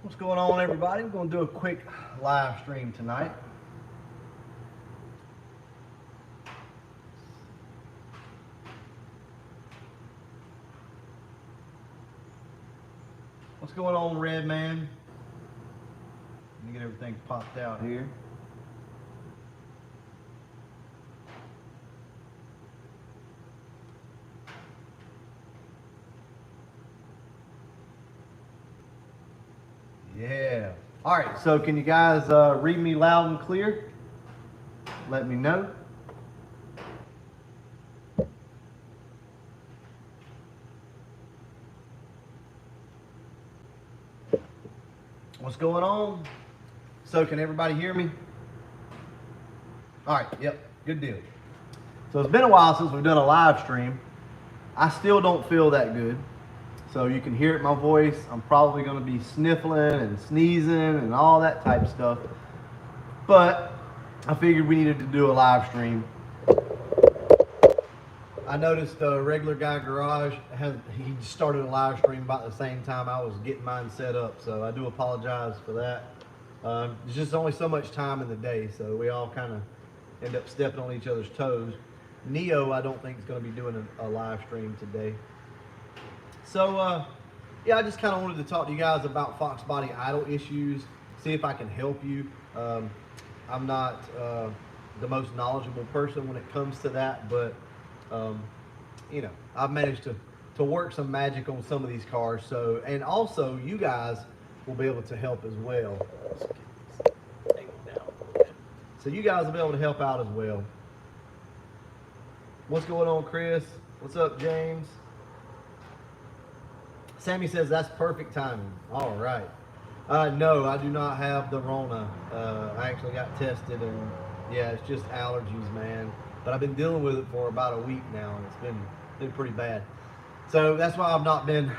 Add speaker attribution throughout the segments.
Speaker 1: What's going on, everybody? We're going to do a quick live stream tonight. What's going on, Red Man? Let me get everything popped out here. Yeah. All right, so can you guys read me loud and clear? Let me know. What's going on? So can everybody hear me? All right, yep, good deal. So it's been a while since we've done a live stream. I still don't feel that good. So you can hear it in my voice. I'm probably going to be sniffling and sneezing and all that type of stuff. But I figured we needed to do a live stream. I noticed Regular Guy Garage he started a live stream about the same time I was getting mine set up. So I do apologize for that. There's just only so much time in the day, so we all kind of end up stepping on each other's toes. Neo, I don't think is going to be doing a live stream today. So, yeah, I just kind of wanted to talk to you guys about FOXBODY idle issues, see if I can help you. I'm not the most knowledgeable person when it comes to that, but, you know, I've managed to work some magic on some of these cars. So, and also, you guys will be able to help as well. So you guys will be able to help out as well. What's going on, Chris? What's up, James? Sammy says that's perfect timing. All right. No, I do not have the Rona. I actually got tested, and yeah, it's just allergies, man. But I've been dealing with it for about a week now, and it's been pretty bad. So that's why I've not been,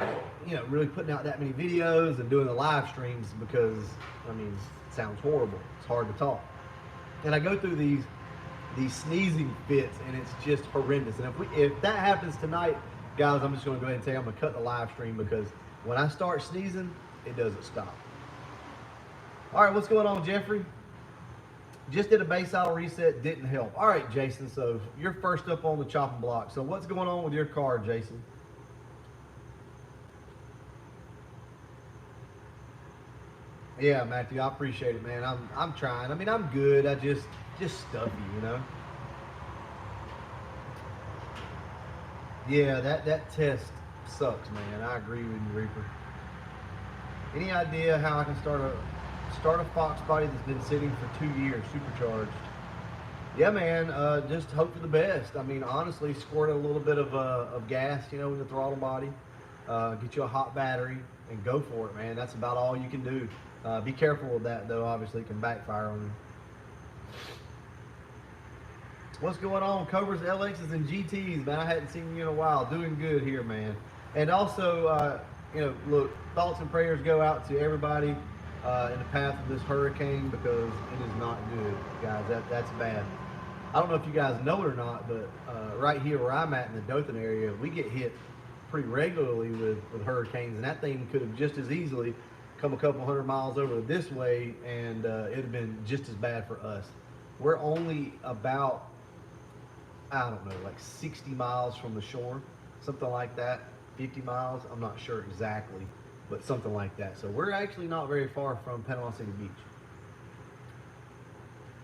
Speaker 1: you know, really putting out that many videos and doing the live streams because, I mean, it sounds horrible. It's hard to talk, and I go through these sneezing fits, and it's just horrendous. And if that happens tonight, guys, I'm just going to go ahead and say I'm going to cut the live stream because when I start sneezing, it doesn't stop. All right, what's going on, Jeffrey? Just did a base idle reset, didn't help. All right, Jason, so you're first up on the chopping block. So what's going on with your car, Jason? Yeah, Matthew, I appreciate it, man. I'm trying. I mean, I'm good. I just stuffy, you know? Yeah, that test sucks, man. I agree with you, Reaper. Any idea how I can start a FOXBODY that's been sitting for 2 years, supercharged? Yeah, man. Just hope for the best. I mean, honestly, squirt a little bit of gas, you know, in the throttle body. Get you a hot battery and go for it, man. That's about all you can do. Be careful with that, though. Obviously, it can backfire on you. What's going on? Cobras, LXs, and GTs, man. I hadn't seen you in a while. Doing good here, man. And also, you know, look, thoughts and prayers go out to everybody in the path of this hurricane because it is not good, guys. That's bad. I don't know if you guys know it or not, but right here where I'm at in the Dothan area, we get hit pretty regularly with hurricanes, and that thing could have just as easily come a couple 100 miles over this way, and it'd have been just as bad for us. We're only about, I don't know, like 60 miles from the shore, something like that, 50 miles, I'm not sure exactly, but something like that. So we're actually not very far from Panama City Beach.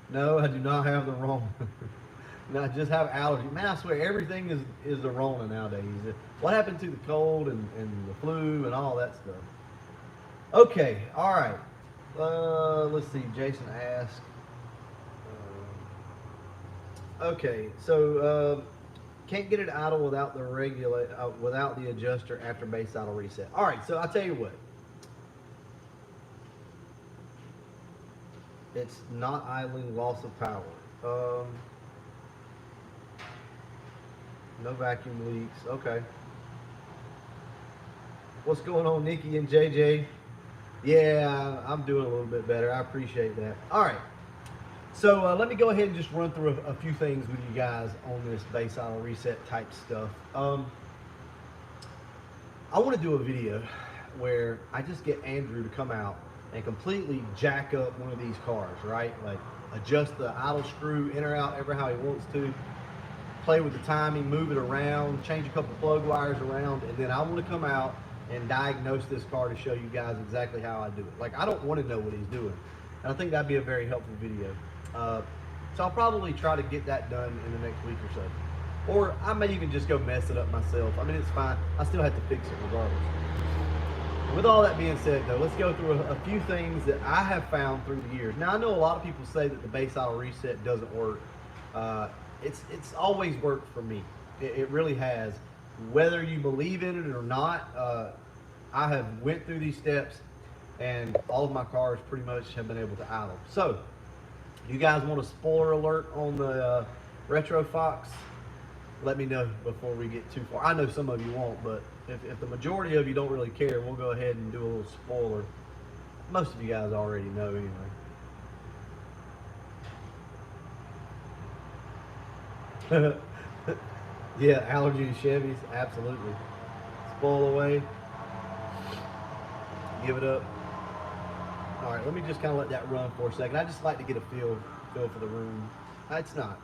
Speaker 1: No, I do not have the Rona. No, I just have allergy. Man, I swear, everything is the Rona nowadays. What happened to the cold and the flu and all that stuff? Okay, all right. Let's see, Jason asked. Okay, so can't get it idle without the without the adjuster after base idle reset. All right, so I'll tell you what. It's not idling, loss of power. No vacuum leaks. Okay. What's going on, Nikki and JJ? Yeah, I'm doing a little bit better. I appreciate that. All right. So let me go ahead and just run through a few things with you guys on this base idle reset type stuff. I want to do a video where I just get Andrew to come out and completely jack up one of these cars, right? Like adjust the idle screw in or out ever how he wants to, play with the timing, move it around, change a couple plug wires around, and then I want to come out and diagnose this car to show you guys exactly how I do it. Like, I don't want to know what he's doing. And I think that'd be a very helpful video. So I'll probably try to get that done in the next week or so. Or I may even just go mess it up myself. I mean, it's fine. I still have to fix it regardless. With all that being said, though, let's go through a few things that I have found through the years. Now, I know a lot of people say that the base idle reset doesn't work. It's always worked for me. It really has. Whether you believe in it or not, I have went through these steps, and all of my cars pretty much have been able to idle. So, you guys want a spoiler alert on the Retro Fox? Let me know before we get too far. I know some of you won't, but if the majority of you don't really care, we'll go ahead and do a little spoiler. Most of you guys already know anyway. Yeah, allergy to Chevys, absolutely. Spoil away. Give it up. All right, let me just kind of let that run for a second. I just like to get a feel for the room. It's not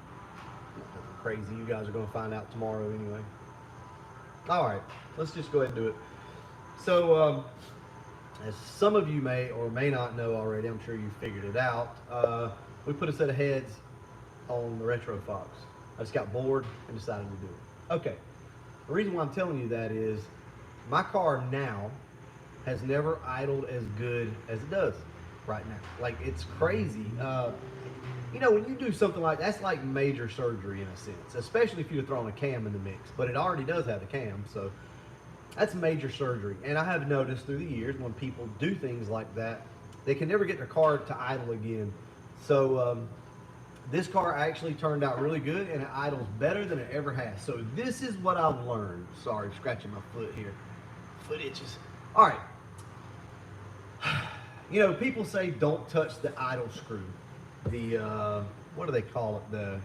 Speaker 1: crazy. You guys are going to find out tomorrow anyway. All right, let's just go ahead and do it. So, as some of you may or may not know already, I'm sure you figured it out. We put a set of heads on the Retro Fox. I just got bored and decided to do it. Okay, the reason why I'm telling you that is my car now has never idled as good as it does right now. Like, it's crazy. You know, when you do something like that's like major surgery in a sense, especially if you're throwing a cam in the mix, but it already does have a cam, so that's major surgery. And I have noticed through the years when people do things like that, they can never get their car to idle again. So this car actually turned out really good, and it idles better than it ever has. So this is what I've learned. Sorry, scratching my foot here. Foot itches. All right. You know, people say don't touch the idle screw. The, what do they call it? It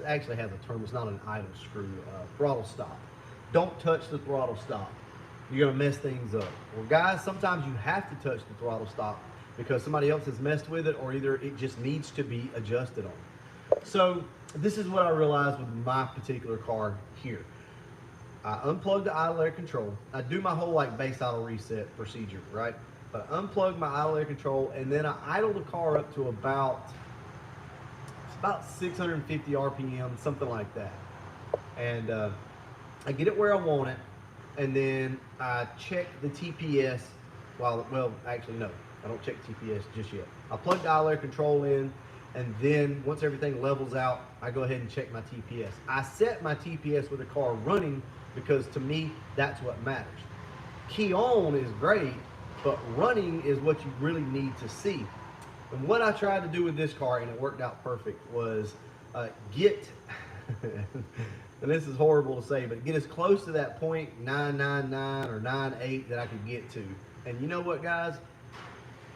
Speaker 1: actually has a term. It's not an idle screw. Throttle stop. Don't touch the throttle stop. You're going to mess things up. Well, guys, sometimes you have to touch the throttle stop because somebody else has messed with it, or either it just needs to be adjusted on. So this is what I realized with my particular car here. I unplug the idle air control. I do my whole like base idle reset procedure, right? But I unplug my idle air control, and then I idle the car up to about 650 RPM, something like that. And I get it where I want it, and then I check the TPS well, actually no, I don't check TPS just yet. I plug the idle air control in, and then once everything levels out, I go ahead and check my TPS. I set my TPS with the car running because to me, that's what matters. Key on is great, but running is what you really need to see. And what I tried to do with this car, and it worked out perfect, was get, and this is horrible to say, but get as close to that .999 or 98 that I could get to. And you know what, guys?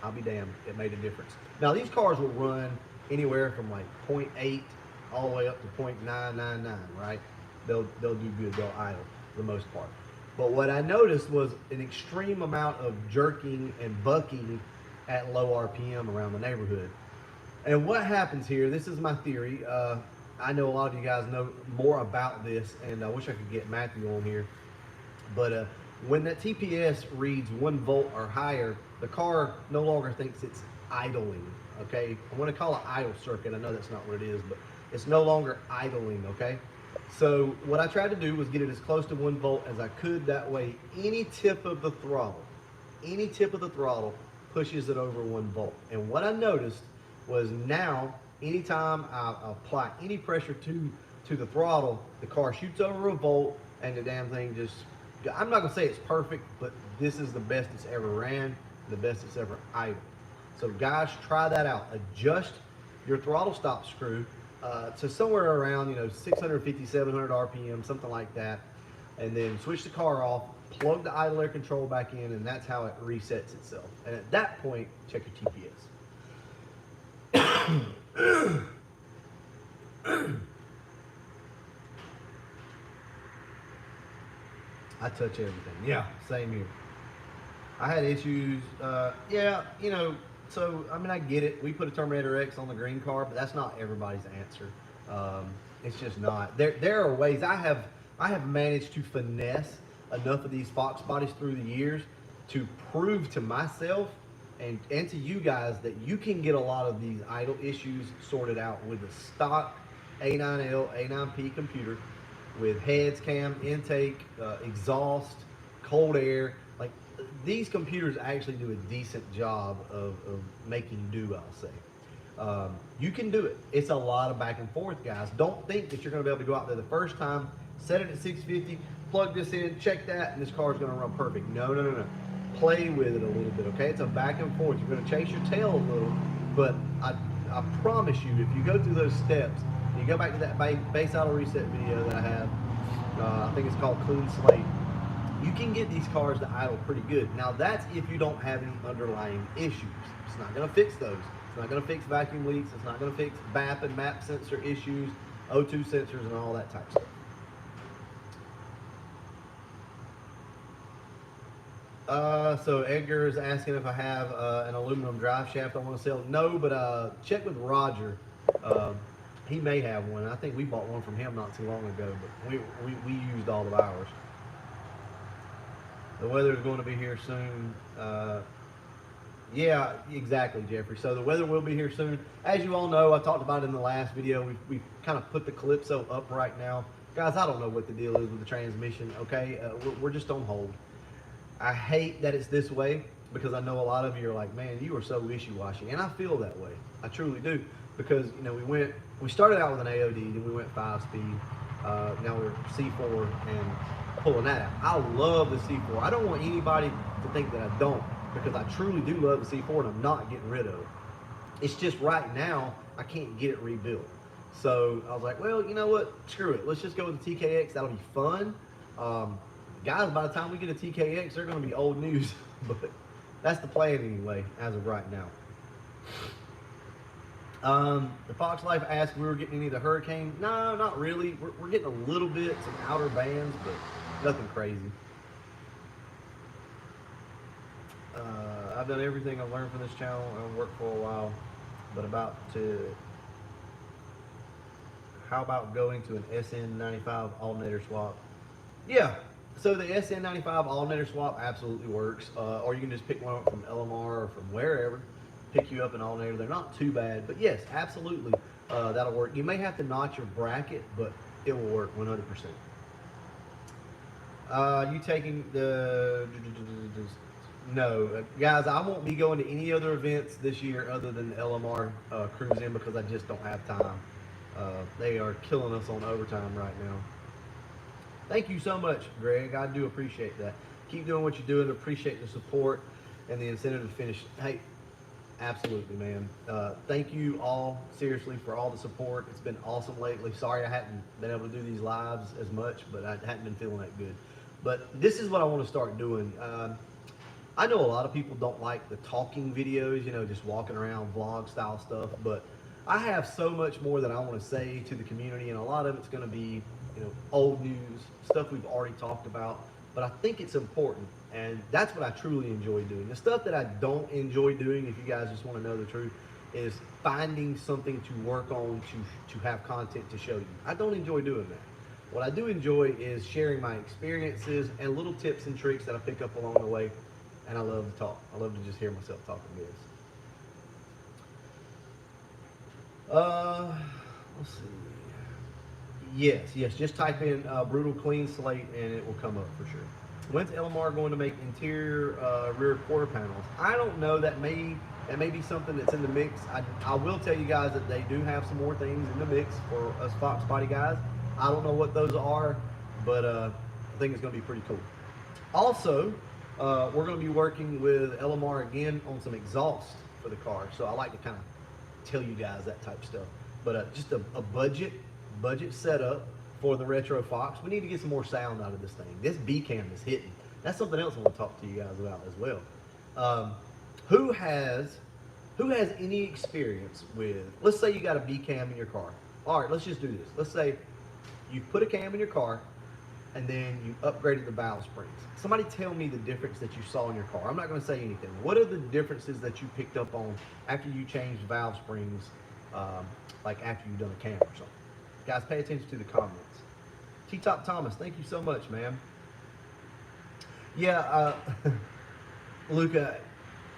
Speaker 1: I'll be damned, it made a difference. Now, these cars will run anywhere from like 0.8 all the way up to 0.999, right? They'll do good, they'll idle for the most part. But what I noticed was an extreme amount of jerking and bucking at low RPM around the neighborhood. And what happens here, this is my theory, I know a lot of you guys know more about this, and I wish I could get Matthew on here, but when that TPS reads 1 volt or higher, the car no longer thinks it's idling, okay? I want to call it idle circuit. I know that's not what it is, but it's no longer idling, okay? So what I tried to do was get it as close to 1 volt as I could. That way, any tip of the throttle pushes it over 1 volt. And what I noticed was now, anytime I apply any pressure to the throttle, the car shoots over 1 volt, and the damn thing just, I'm not gonna say it's perfect, but this is the best it's ever ran, the best it's ever idled. So guys, try that out. Adjust your throttle stop screw to somewhere around 650, 700 RPM, something like that, and then switch the car off, plug the idle air control back in, and that's how it resets itself. And at that point, check your TPS. I touch everything. Yeah, same here. I had issues. Yeah, you know. So I mean, I get it. We put a Terminator X on the green car, but that's not everybody's answer. Um, it's just not. There are ways. I have managed to finesse enough of these Fox bodies through the years to prove to myself and to you guys that you can get a lot of these idle issues sorted out with a stock A9L, A9P computer with heads, cam, intake, exhaust, cold air. Like these computers actually do a decent job of making do, I'll say. You can do it. It's a lot of back and forth, guys. Don't think that you're going to be able to go out there the first time, set it at 650, plug this in, check that, and this car is going to run perfect. No, no, no, no. Play with it a little bit, okay? It's a back and forth. You're going to chase your tail a little, but I promise you, if you go through those steps, you go back to that base auto reset video that I have, I think it's called Clean Slate, you can get these cars to idle pretty good. Now that's if you don't have any underlying issues. It's not going to fix those. It's not going to fix vacuum leaks. It's not going to fix BAP and MAP sensor issues, O2 sensors, and all that type of stuff. So Edgar is asking if I have an aluminum drive shaft I want to sell. No, but check with Roger. Uh, he may have one. I think we bought one from him not too long ago, but we used all of ours. The weather is going to be here soon. Yeah, exactly, Jeffrey. So the weather will be here soon. As you all know, I talked about it in the last video. We've kind of put the Calypso up right now. Guys, I don't know what the deal is with the transmission, okay? We're just on hold. I hate that it's this way because I know a lot of you are like, man, you are so wishy-washy. And I feel that way. I truly do. Because, you know, we started out with an AOD, then we went 5-speed. Now we're C4 and pulling that out. I love the C4. I don't want anybody to think that I don't, because I truly do love the C4 and I'm not getting rid of it. It's just right now, I can't get it rebuilt. So I was like, well, you know what? Screw it. Let's just go with the TKX. That'll be fun. Guys, by the time we get a TKX, they're going to be old news. But that's the plan anyway, as of right now. The Fox Life asked if we were getting any of the Hurricane. No, not really. We're getting a little bit, some outer bands, but nothing crazy. I've done everything I've learned from this channel. I've worked for a while, but how about going to an SN95 alternator swap? Yeah, so the SN95 alternator swap absolutely works. Or you can just pick one up from LMR or from wherever, pick you up an alternator. They're not too bad, but yes, absolutely, that'll work. You may have to notch your bracket, but it will work 100%. You taking the... No, guys, I won't be going to any other events this year other than the LMR cruise in because I just don't have time. They are killing us on overtime right now. Thank you so much, Greg. I do appreciate that. Keep doing what you're doing. Appreciate the support and the incentive to finish. Hey, absolutely, man. Thank you all, seriously, for all the support. It's been awesome lately. Sorry I hadn't been able to do these lives as much, but I hadn't been feeling that good. But this is what I want to start doing. I know a lot of people don't like the talking videos, you know, just walking around vlog style stuff, but I have so much more that I want to say to the community, and a lot of it's going to be, you know, old news, stuff we've already talked about, but I think it's important, and that's what I truly enjoy doing. The stuff that I don't enjoy doing, if you guys just want to know the truth, is finding something to work on to have content to show you. I don't enjoy doing that. What I do enjoy is sharing my experiences and little tips and tricks that I pick up along the way. And I love to talk. I love to just hear myself talking this. Let's see. Yes. Just type in brutal clean slate and it will come up for sure. When's LMR going to make interior rear quarter panels? I don't know. That may be something that's in the mix. I will tell you guys that they do have some more things in the mix for us FOXBODY guys. I don't know what those are, but I think it's going to be pretty cool. Also, we're going to be working with LMR again on some exhaust for the car. So I like to kind of tell you guys that type of stuff. But just a budget setup for the Retro Fox. We need to get some more sound out of this thing. This B cam is hitting. That's something else I want to talk to you guys about as well. Who has any experience with, let's say you got a B cam in your car. All right, let's just do this. Let's say you put a cam in your car and then you upgraded the valve springs. Somebody tell me the difference that you saw in your car. I'm not going to say anything. What are the differences that you picked up on after you changed valve springs, like after you've done a cam or something? Guys, pay attention to the comments. T-Top Thomas, thank you so much, man. Yeah, Luca,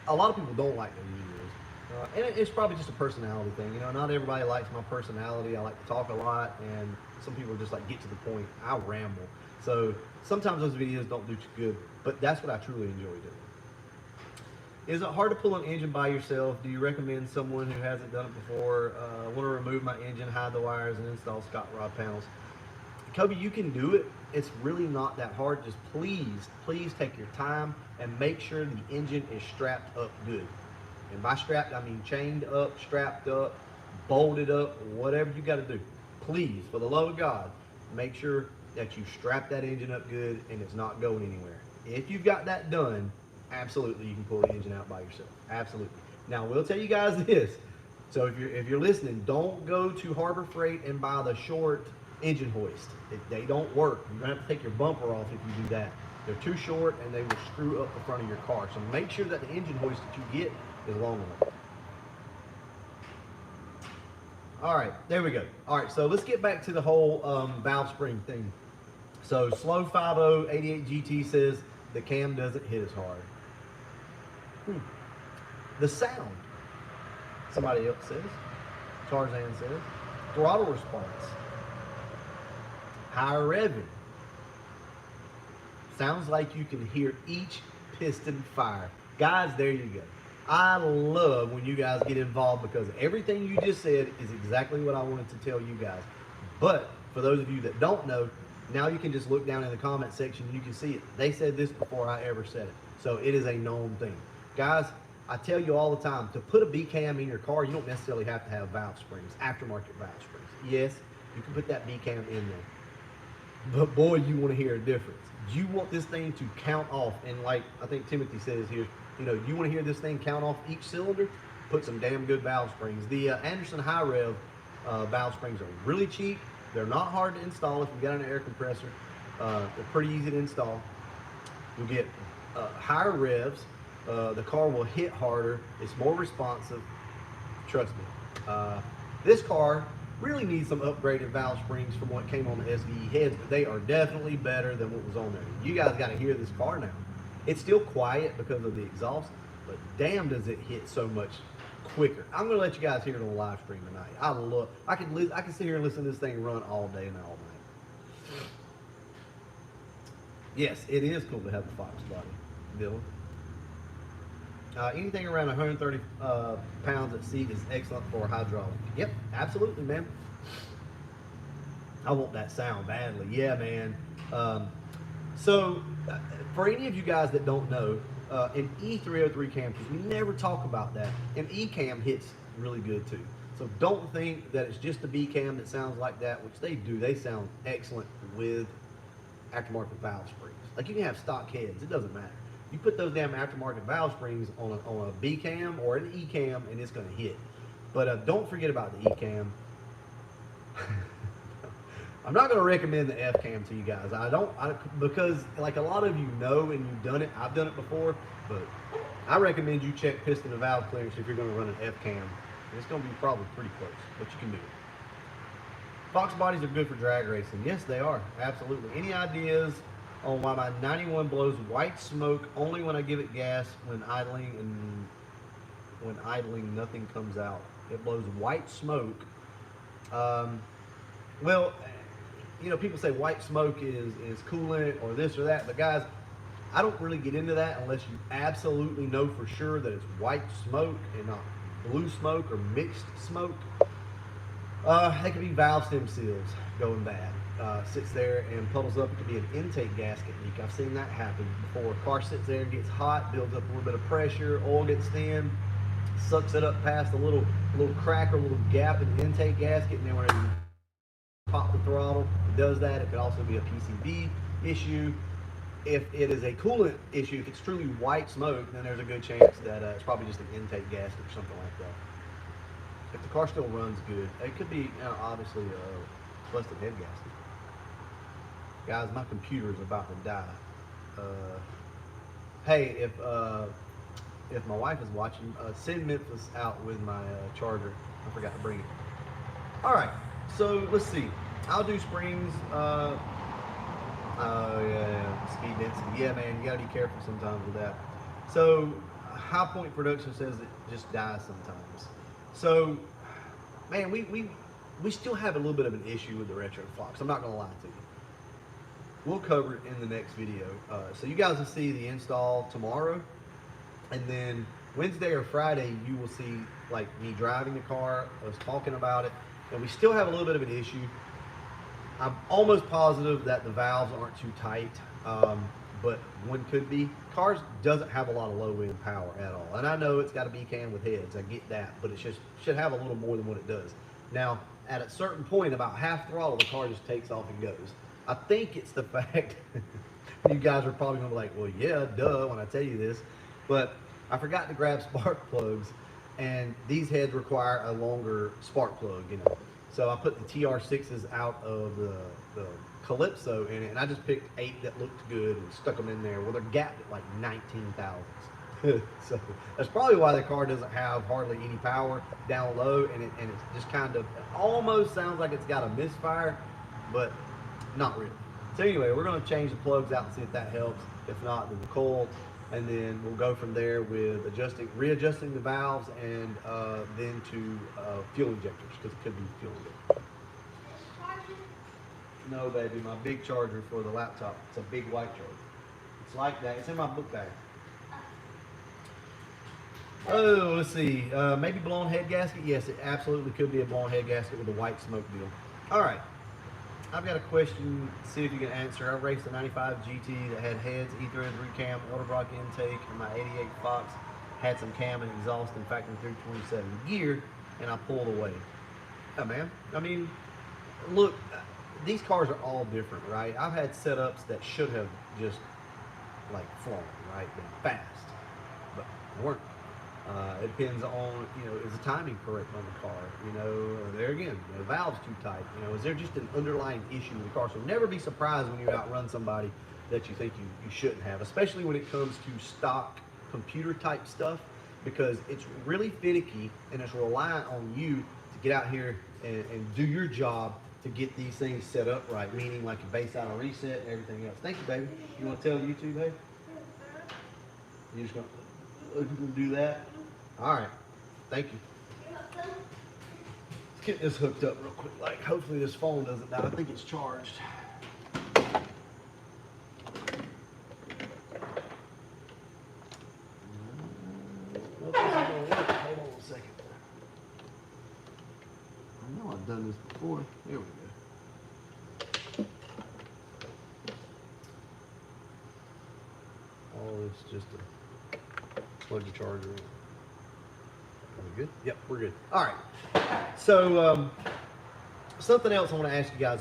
Speaker 1: a lot of people don't like the videos. And it's probably just a personality thing. You know, not everybody likes my personality. I like to talk a lot, and some people just like get to the point. I ramble. So sometimes those videos don't do too good, but that's what I truly enjoy doing. Is it hard to pull an engine by yourself? Do you recommend someone who hasn't done it before? Want to remove my engine, hide the wires, and install Scott rod panels? Kobe, you can do it. It's really not that hard. Just please take your time and make sure the engine is strapped up good. And by strapped, I mean chained up, strapped up, bolted up, whatever you got to do. Please, for the love of God, make sure that you strap that engine up good and it's not going anywhere. If you've got that done, absolutely you can pull the engine out by yourself. Absolutely. Now, we'll tell you guys this. So if you're listening, don't go to Harbor Freight and buy the short engine hoist. They don't work. You're going to have to take your bumper off if you do that. They're too short and they will screw up the front of your car. So make sure that the engine hoist that you get is long enough. All right, there we go. All right, so let's get back to the whole valve spring thing. So Slow 5088 GT says the cam doesn't hit as hard. The sound, somebody else says. Tarzan says. Throttle response. Higher revving. Sounds like you can hear each piston fire. Guys, there you go. I love when you guys get involved because everything you just said is exactly what I wanted to tell you guys. But for those of you that don't know, now you can just look down in the comment section and you can see it. They said this before I ever said it. So it is a known thing. Guys, I tell you all the time, to put a B-cam in your car, you don't necessarily have to have valve springs, aftermarket valve springs. Yes, you can put that B-cam in there. But boy, you want to hear a difference. You want this thing to count off, and like I think Timothy says here, you know, you want to hear this thing count off each cylinder, put some damn good valve springs. The Anderson High Rev valve springs are really cheap. They're not hard to install if you've got an air compressor. They're pretty easy to install. You'll get higher revs. The car will hit harder. It's more responsive. Trust me. This car really needs some upgraded valve springs from what came on the SVE heads, but they are definitely better than what was on there. You guys got to hear this car now. It's still quiet because of the exhaust, but damn does it hit so much quicker. I'm going to let you guys hear it on live stream tonight. I can sit here and listen to this thing run all day and all night. Yes, it is cool to have the FOXBODY, Dylan. Anything around 130 pounds at seat is excellent for hydraulic. Yep, absolutely, man. I want that sound badly. Yeah, man. So, for any of you guys that don't know, an E303 cam, because we never talk about that, an E cam hits really good too. So don't think that it's just a B cam that sounds like that, which they do. They sound excellent with aftermarket valve springs. Like you can have stock heads, it doesn't matter. You put those damn aftermarket valve springs on a B cam or an E cam, and it's going to hit. But don't forget about the E cam. I'm not going to recommend the F cam to you guys. Because like a lot of you know and you've done it. I've done it before, but I recommend you check piston and valve clearance if you're going to run an F cam. And it's going to be probably pretty close, but you can do it. FOXBODYs are good for drag racing. Yes, they are. Absolutely. Any ideas on why my 91 blows white smoke only when I give it gas? When idling nothing comes out? It blows white smoke. Well, you know, people say white smoke is coolant or this or that, but guys, I don't really get into that unless you absolutely know for sure that it's white smoke and not blue smoke or mixed smoke. They could be valve stem seals going bad. Sits there and puddles up. It could be an intake gasket leak. I've seen that happen before. A car sits there, gets hot, builds up a little bit of pressure, oil gets thin, sucks it up past a little crack or a little gap in the intake gasket, and then whenever you pop the throttle, it does that. It could also be a PCV issue. If it is a coolant issue, if it's truly white smoke, then there's a good chance that it's probably just an intake gasket or something like that. If the car still runs good, it could be, you know, obviously a busted head gasket. Guys, my computer is about to die. Hey, if my wife is watching, send Memphis out with my charger. I forgot to bring it. All right, so let's see. I'll do springs. Oh yeah, speed density. Yeah, man, you gotta be careful sometimes with that. So, High Point Production says it just dies sometimes. So, man, we still have a little bit of an issue with the Retro Fox. I'm not gonna lie to you. We'll cover it in the next video. So you guys will see the install tomorrow, and then Wednesday or Friday you will see like me driving the car, us talking about it, and we still have a little bit of an issue. I'm almost positive that the valves aren't too tight, but one could be. Cars doesn't have a lot of low end power at all, and I know it's got a B-cam with heads. I get that, but it should have a little more than what it does. Now, at a certain point, about half throttle, the car just takes off and goes. I think it's the fact, you guys are probably gonna be like, well, yeah, duh, when I tell you this, but I forgot to grab spark plugs, and these heads require a longer spark plug, you know. So I put the TR6s out of the Calypso in it, and I just picked 8 that looked good and stuck them in there. Well, they're gapped at like 19 thousandths. So that's probably why the car doesn't have hardly any power down low, and it's just kind of, it almost sounds like it's got a misfire, but not really. So anyway, we're going to change the plugs out and see if that helps. If not, then the coil, and then we'll go from there with readjusting the valves, and then to fuel injectors, because it could be fuel injectors. No, baby, my big charger for the laptop. It's a big white charger. It's like that. It's in my book bag. Oh, let's see. Maybe blown head gasket. Yes, it absolutely could be a blown head gasket with a white smoke deal. All right. I've got a question, see if you can answer. I raced a 95 GT that had heads, E-threads, cam, Autobrock intake, and my 88 Fox had some cam and exhaust in factory 327 gear, and I pulled away. Yeah, man. I mean, look, these cars are all different, right? I've had setups that should have just, like, flown, right? Been fast, but weren't. It depends on, you know, is the timing correct on the car? You know, there again, the valve's too tight. You know, is there just an underlying issue with the car? So never be surprised when you outrun somebody that you think you shouldn't have, especially when it comes to stock computer type stuff, because it's really finicky and it's reliant on you to get out here and do your job to get these things set up right, meaning like your base auto reset and everything else. Thank you, baby. You want to tell YouTube, babe? You just gonna do that? All right, thank you. Let's get this hooked up real quick. Like, hopefully this phone doesn't die. I think it's charged. Well, this is gonna work. Hold on a second. I know I've done this before. There we go. Oh, it's just a plug the charger in. Are we good? Yep, we're good. All right. So something else I want to ask you guys.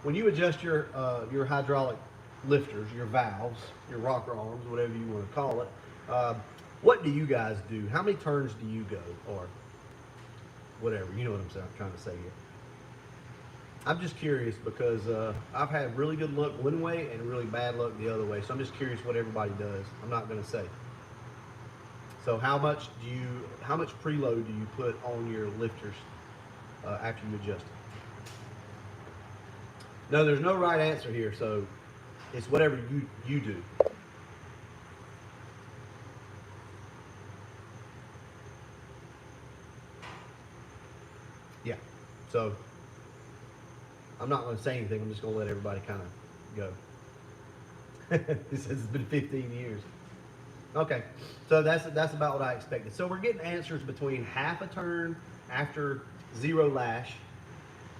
Speaker 1: When you adjust your hydraulic lifters, your valves, your rocker arms, whatever you want to call it, what do you guys do? How many turns do you go, or whatever? You know what I'm trying to say here. I'm just curious because I've had really good luck one way and really bad luck the other way. So I'm just curious what everybody does. I'm not going to say. So how much preload do you put on your lifters after you adjust it? No, there's no right answer here, so it's whatever you do. Yeah, so I'm not going to say anything. I'm just going to let everybody kind of go. This has been 15 years. Okay, so that's about what I expected. So we're getting answers between half a turn after 0 lash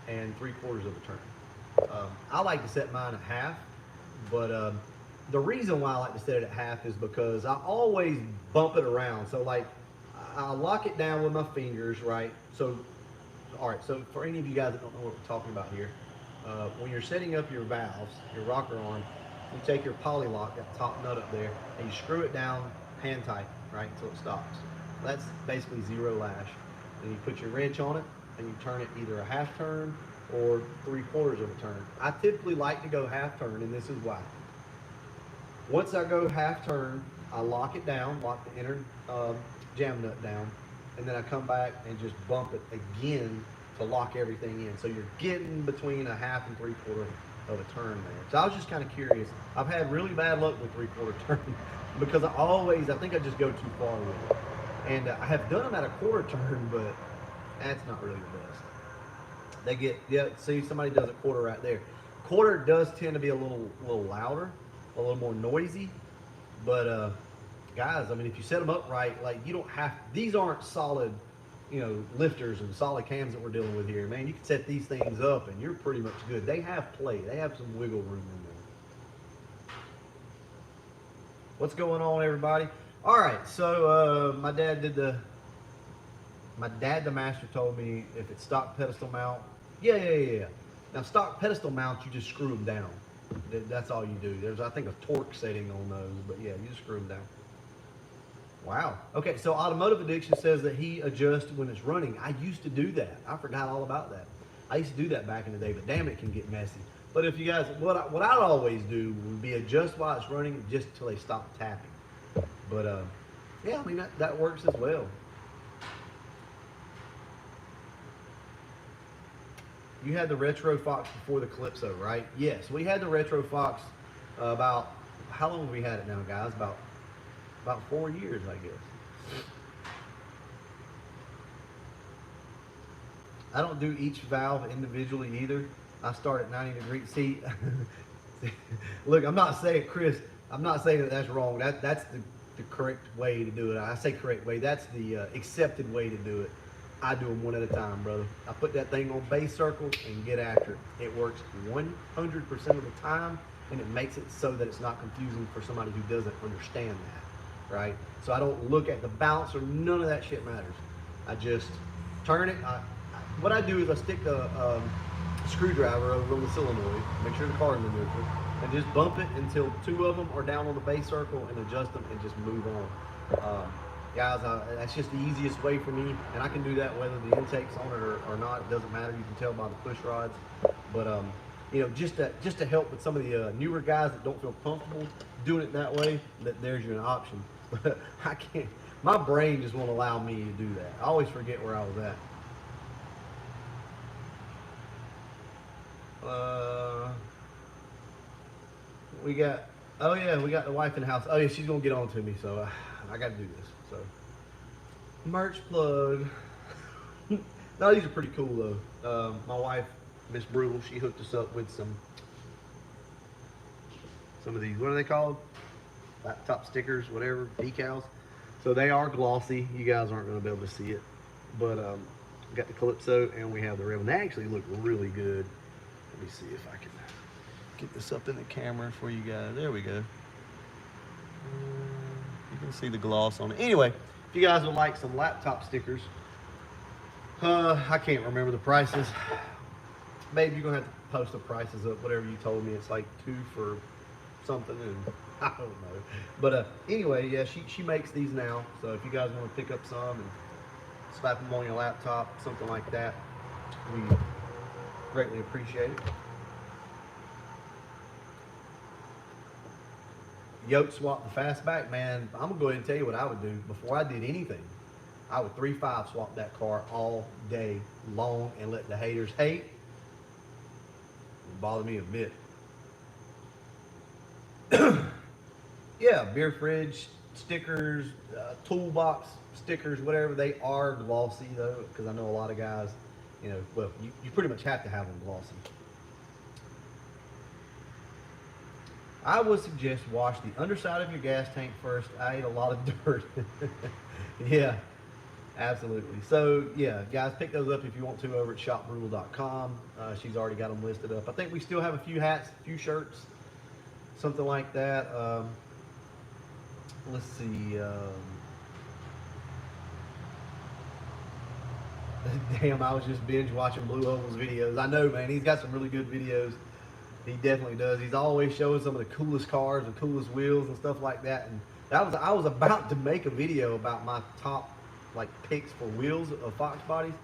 Speaker 1: and 3/4 of a turn. I like to set mine at half, but the reason why I like to set it at half is because I always bump it around. So like I lock it down with my fingers, right? So, all right, so for any of you guys that don't know what we're talking about here, when you're setting up your valves, your rocker arm, you take your poly lock, that top nut up there, and you screw it down hand tight, right, until it stops. That's basically 0 lash. Then you put your wrench on it, and you turn it either a half turn or 3/4 of a turn. I typically like to go half turn, and this is why. Once I go half turn, I lock it down, lock the inner jam nut down, and then I come back and just bump it again to lock everything in. So you're getting between a half and 3/4 of a turn there. So I was just kind of curious. I've had really bad luck with 3/4 turn because I think I just go too far with it. And I have done them at a 1/4 turn, but that's not really the best. They get, yeah, see, somebody does a 1/4 right there. 1/4 does tend to be a little louder, a little more noisy, but guys, I mean, if you set them up right, like you don't have, these aren't solid, you know, lifters and solid cams that we're dealing with here, man. You can set these things up and you're pretty much good. They have play, they have some wiggle room in there. What's going on, everybody? All right, so my dad, the master, told me if it's stock pedestal mount, yeah. Now stock pedestal mounts, you just screw them down. That's all you do. There's, I think, a torque setting on those, but yeah, you just screw them down. Wow. Okay, so Automotive Addiction says that he adjusts when it's running. I used to do that. I forgot all about that. I used to do that back in the day, but damn, it can get messy. But if you guys, what I'd always do would be adjust while it's running just until they stop tapping. But yeah, I mean, that works as well. You had the Retro Fox before the Calypso, right? Yes, we had the Retro Fox about, how long have we had it now, guys? About 4 years, I guess. I don't do each valve individually either. I start at 90 degrees. See, look, I'm not saying, Chris, I'm not saying that that's wrong. That's the correct way to do it. I say correct way. That's the accepted way to do it. I do them one at a time, brother. I put that thing on base circle and get after it. It works 100% of the time, and it makes it so that it's not confusing for somebody who doesn't understand that, right? So I don't look at the bounce or none of that shit matters. I just turn it. What I do is I stick a screwdriver over on the solenoid, make sure the car's in neutral, and just bump it until 2 of them are down on the base circle and adjust them and just move on. Guys, that's just the easiest way for me, and I can do that whether the intake's on it or not. It doesn't matter. You can tell by the push rods. But you know, just to help with some of the newer guys that don't feel comfortable doing it that way, there's your option. But I can't. My brain just won't allow me to do that. I always forget where I was at. We got. Oh yeah, we got the wife in the house. Oh yeah, she's gonna get on to me, so I got to do this. So, merch plug. No, these are pretty cool though. My wife, Miss Brule, she hooked us up with some of these. What are they called? Laptop stickers, whatever, decals. So they are glossy. You guys aren't going to be able to see it, but we got the Calypso and we have the Rebel. They actually look really good. Let me see if I can get this up in the camera for you guys. There we go. You can see the gloss on it. Anyway, if you guys would like some laptop stickers, I can't remember the prices. Maybe you're gonna have to post the prices up. Whatever you told me, it's like 2 for something, and I don't know. But anyway, yeah, she makes these now. So if you guys want to pick up some and slap them on your laptop, something like that, we greatly appreciate it. Yoke swap the fastback, man. I'm gonna go ahead and tell you what I would do before I did anything. I would 3.5 swap that car all day long and let the haters hate. It would bother me a bit. Yeah, beer fridge stickers, toolbox stickers, whatever. They are glossy though, because I know a lot of guys, you know, well, you pretty much have to have them glossy. I would suggest wash the underside of your gas tank first. I ate a lot of dirt. Yeah, absolutely. So yeah, guys, pick those up if you want to over at shopbrule.com. She's already got them listed up. I think we still have a few hats, a few shirts, something like that. Let's see. Damn, I was just binge watching Blue Oval's videos. I know, man, he's got some really good videos. He definitely does. He's always showing some of the coolest cars and coolest wheels and stuff like that. And I was about to make a video about my top like picks for wheels of Fox bodies,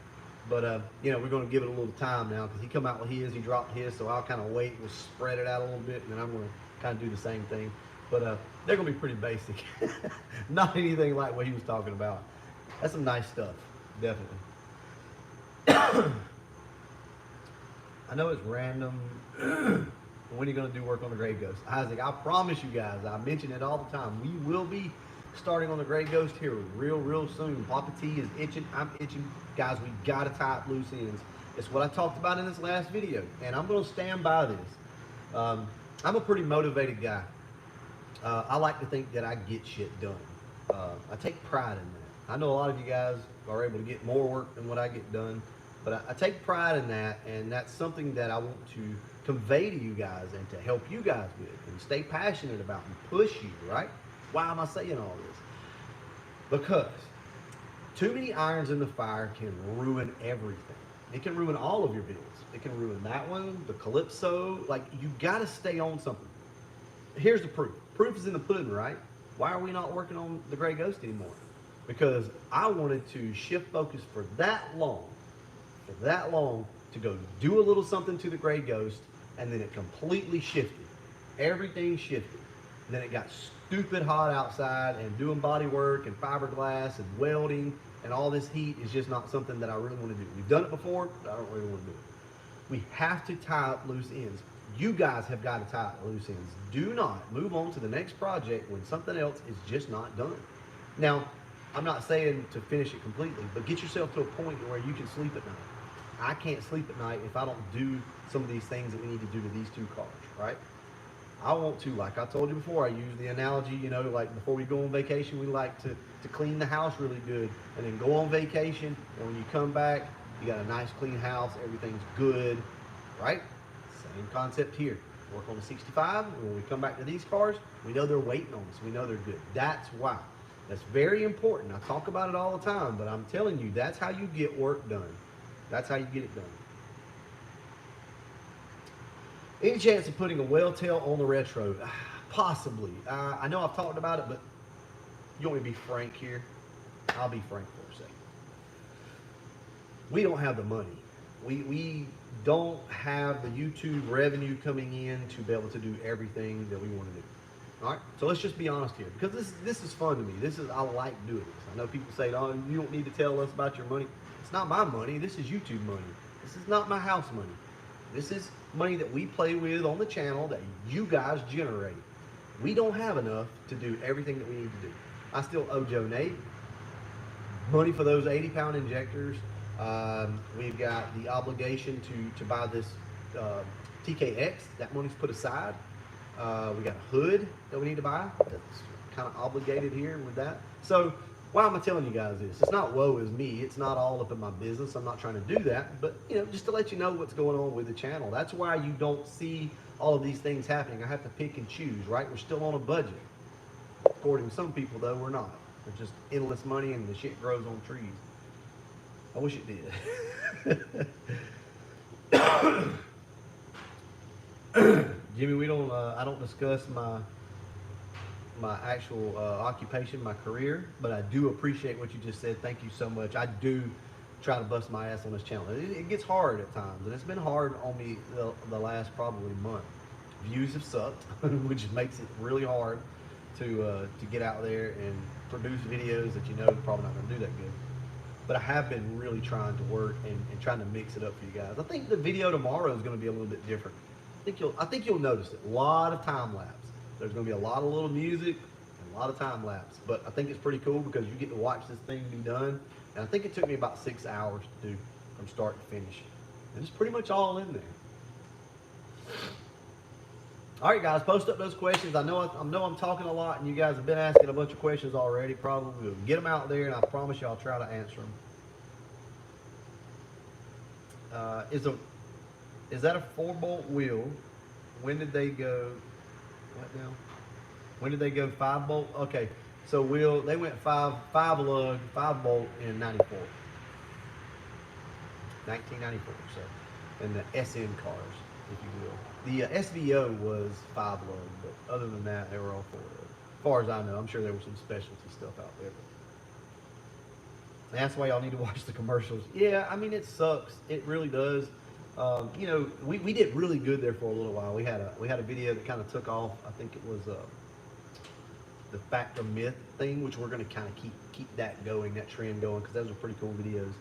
Speaker 1: But you know, we're going to give it a little time now because he come out with his, he dropped his, so I'll kind of wait and spread it out a little bit, and then I'm going to kind of do the same thing. But they're going to be pretty basic, not anything like what he was talking about. That's some nice stuff, definitely. I know it's random. When are you going to do work on the Gray Ghost? Isaac, I promise you guys, I mention it all the time. We will be starting on the Gray Ghost here real soon. Papa T is itching. I'm itching. Guys, we got to tie up loose ends. It's what I talked about in this last video, and I'm going to stand by this. I'm a pretty motivated guy. I like to think that I get shit done. I take pride in that. I know a lot of you guys are able to get more work than what I get done, but I take pride in that, and that's something that I want to convey to you guys and to help you guys with and stay passionate about and push you, right? Why am I saying all this? Because too many irons in the fire can ruin everything. It can ruin all of your builds. It can ruin that one, the Calypso. Like, you got to stay on something. Here's the proof. Proof is in the pudding, right? Why are we not working on the Gray Ghost anymore? Because I wanted to shift focus for that long to go do a little something to the Gray Ghost, and then it completely shifted. Everything shifted. And then it got stupid hot outside, and doing body work and fiberglass and welding and all this heat is just not something that I really want to do. We've done it before, but I don't really want to do it. We have to tie up loose ends. You guys have got to tie up loose ends. Do not move on to the next project when something else is just not done. Now, I'm not saying to finish it completely, but get yourself to a point where you can sleep at night. I can't sleep at night if I don't do some of these things that we need to do to these two cars, right? I want to, like I told you before, I use the analogy, you know, like before we go on vacation, we like to clean the house really good and then go on vacation. And when you come back, you got a nice clean house, everything's good, right? Same concept here. Work on the 65, and when we come back to these cars, we know they're waiting on us. We know they're good. That's why. That's very important. I talk about it all the time, but I'm telling you, that's how you get work done. That's how you get it done. Any chance of putting a whale tail on the retro? Possibly. I know I've talked about it, but you want me to be frank here? I'll be frank for a second. We don't have the money. We don't have the YouTube revenue coming in to be able to do everything that we want to do. All right, so let's just be honest here, because this is fun to me. I like doing this. I know people say, "Oh, you don't need to tell us about your money." It's not my money. This is YouTube money. This is not my house money. This is money that we play with on the channel that you guys generate. We don't have enough to do everything that we need to do. I still owe Joe Nate money for those 80-pound injectors. We've got the obligation to buy this TKX. That money's put aside. We got a hood that we need to buy. That's kind of obligated here with that. So why am I telling you guys this? It's not woe is me. It's not all up in my business. I'm not trying to do that. But, you know, just to let you know what's going on with the channel. That's why you don't see all of these things happening. I have to pick and choose, right? We're still on a budget. According to some people, though, we're not. There's just endless money and the shit grows on trees. I wish it did. Jimmy, we don't. I don't discuss my actual occupation, my career, but I do appreciate what you just said. Thank you so much. I do try to bust my ass on this channel. It gets hard at times, and it's been hard on me the last probably month. Views have sucked, which makes it really hard to get out there and produce videos that you know probably not going to do that good. But I have been really trying to work and trying to mix it up for you guys. I think the video tomorrow is going to be a little bit different. I think you'll notice it. A lot of time lapse. There's going to be a lot of little music and a lot of time lapse. But I think it's pretty cool because you get to watch this thing be done. And I think it took me about 6 hours to do from start to finish. And it's pretty much all in there. All right, guys, post up those questions. I know I'm talking a lot, and you guys have been asking a bunch of questions already. Probably we'll get them out there, and I promise you I'll try to answer them. Is that a 4-bolt wheel? When did they go? What now? When did they go 5-bolt? Okay, so they went 5 lug, 5-bolt in 94, 1994. So, in the SN cars, if you will. The SVO was 5 lug, but other than that, they were all 4 lug. As far as I know, I'm sure there was some specialty stuff out there. That's why y'all need to watch the commercials. Yeah, I mean, it sucks. It really does. You know, we did really good there for a little while. We had a video that kind of took off. I think it was the fact or myth thing, which we're going to kind of keep that going, that trend going, because those are pretty cool videos.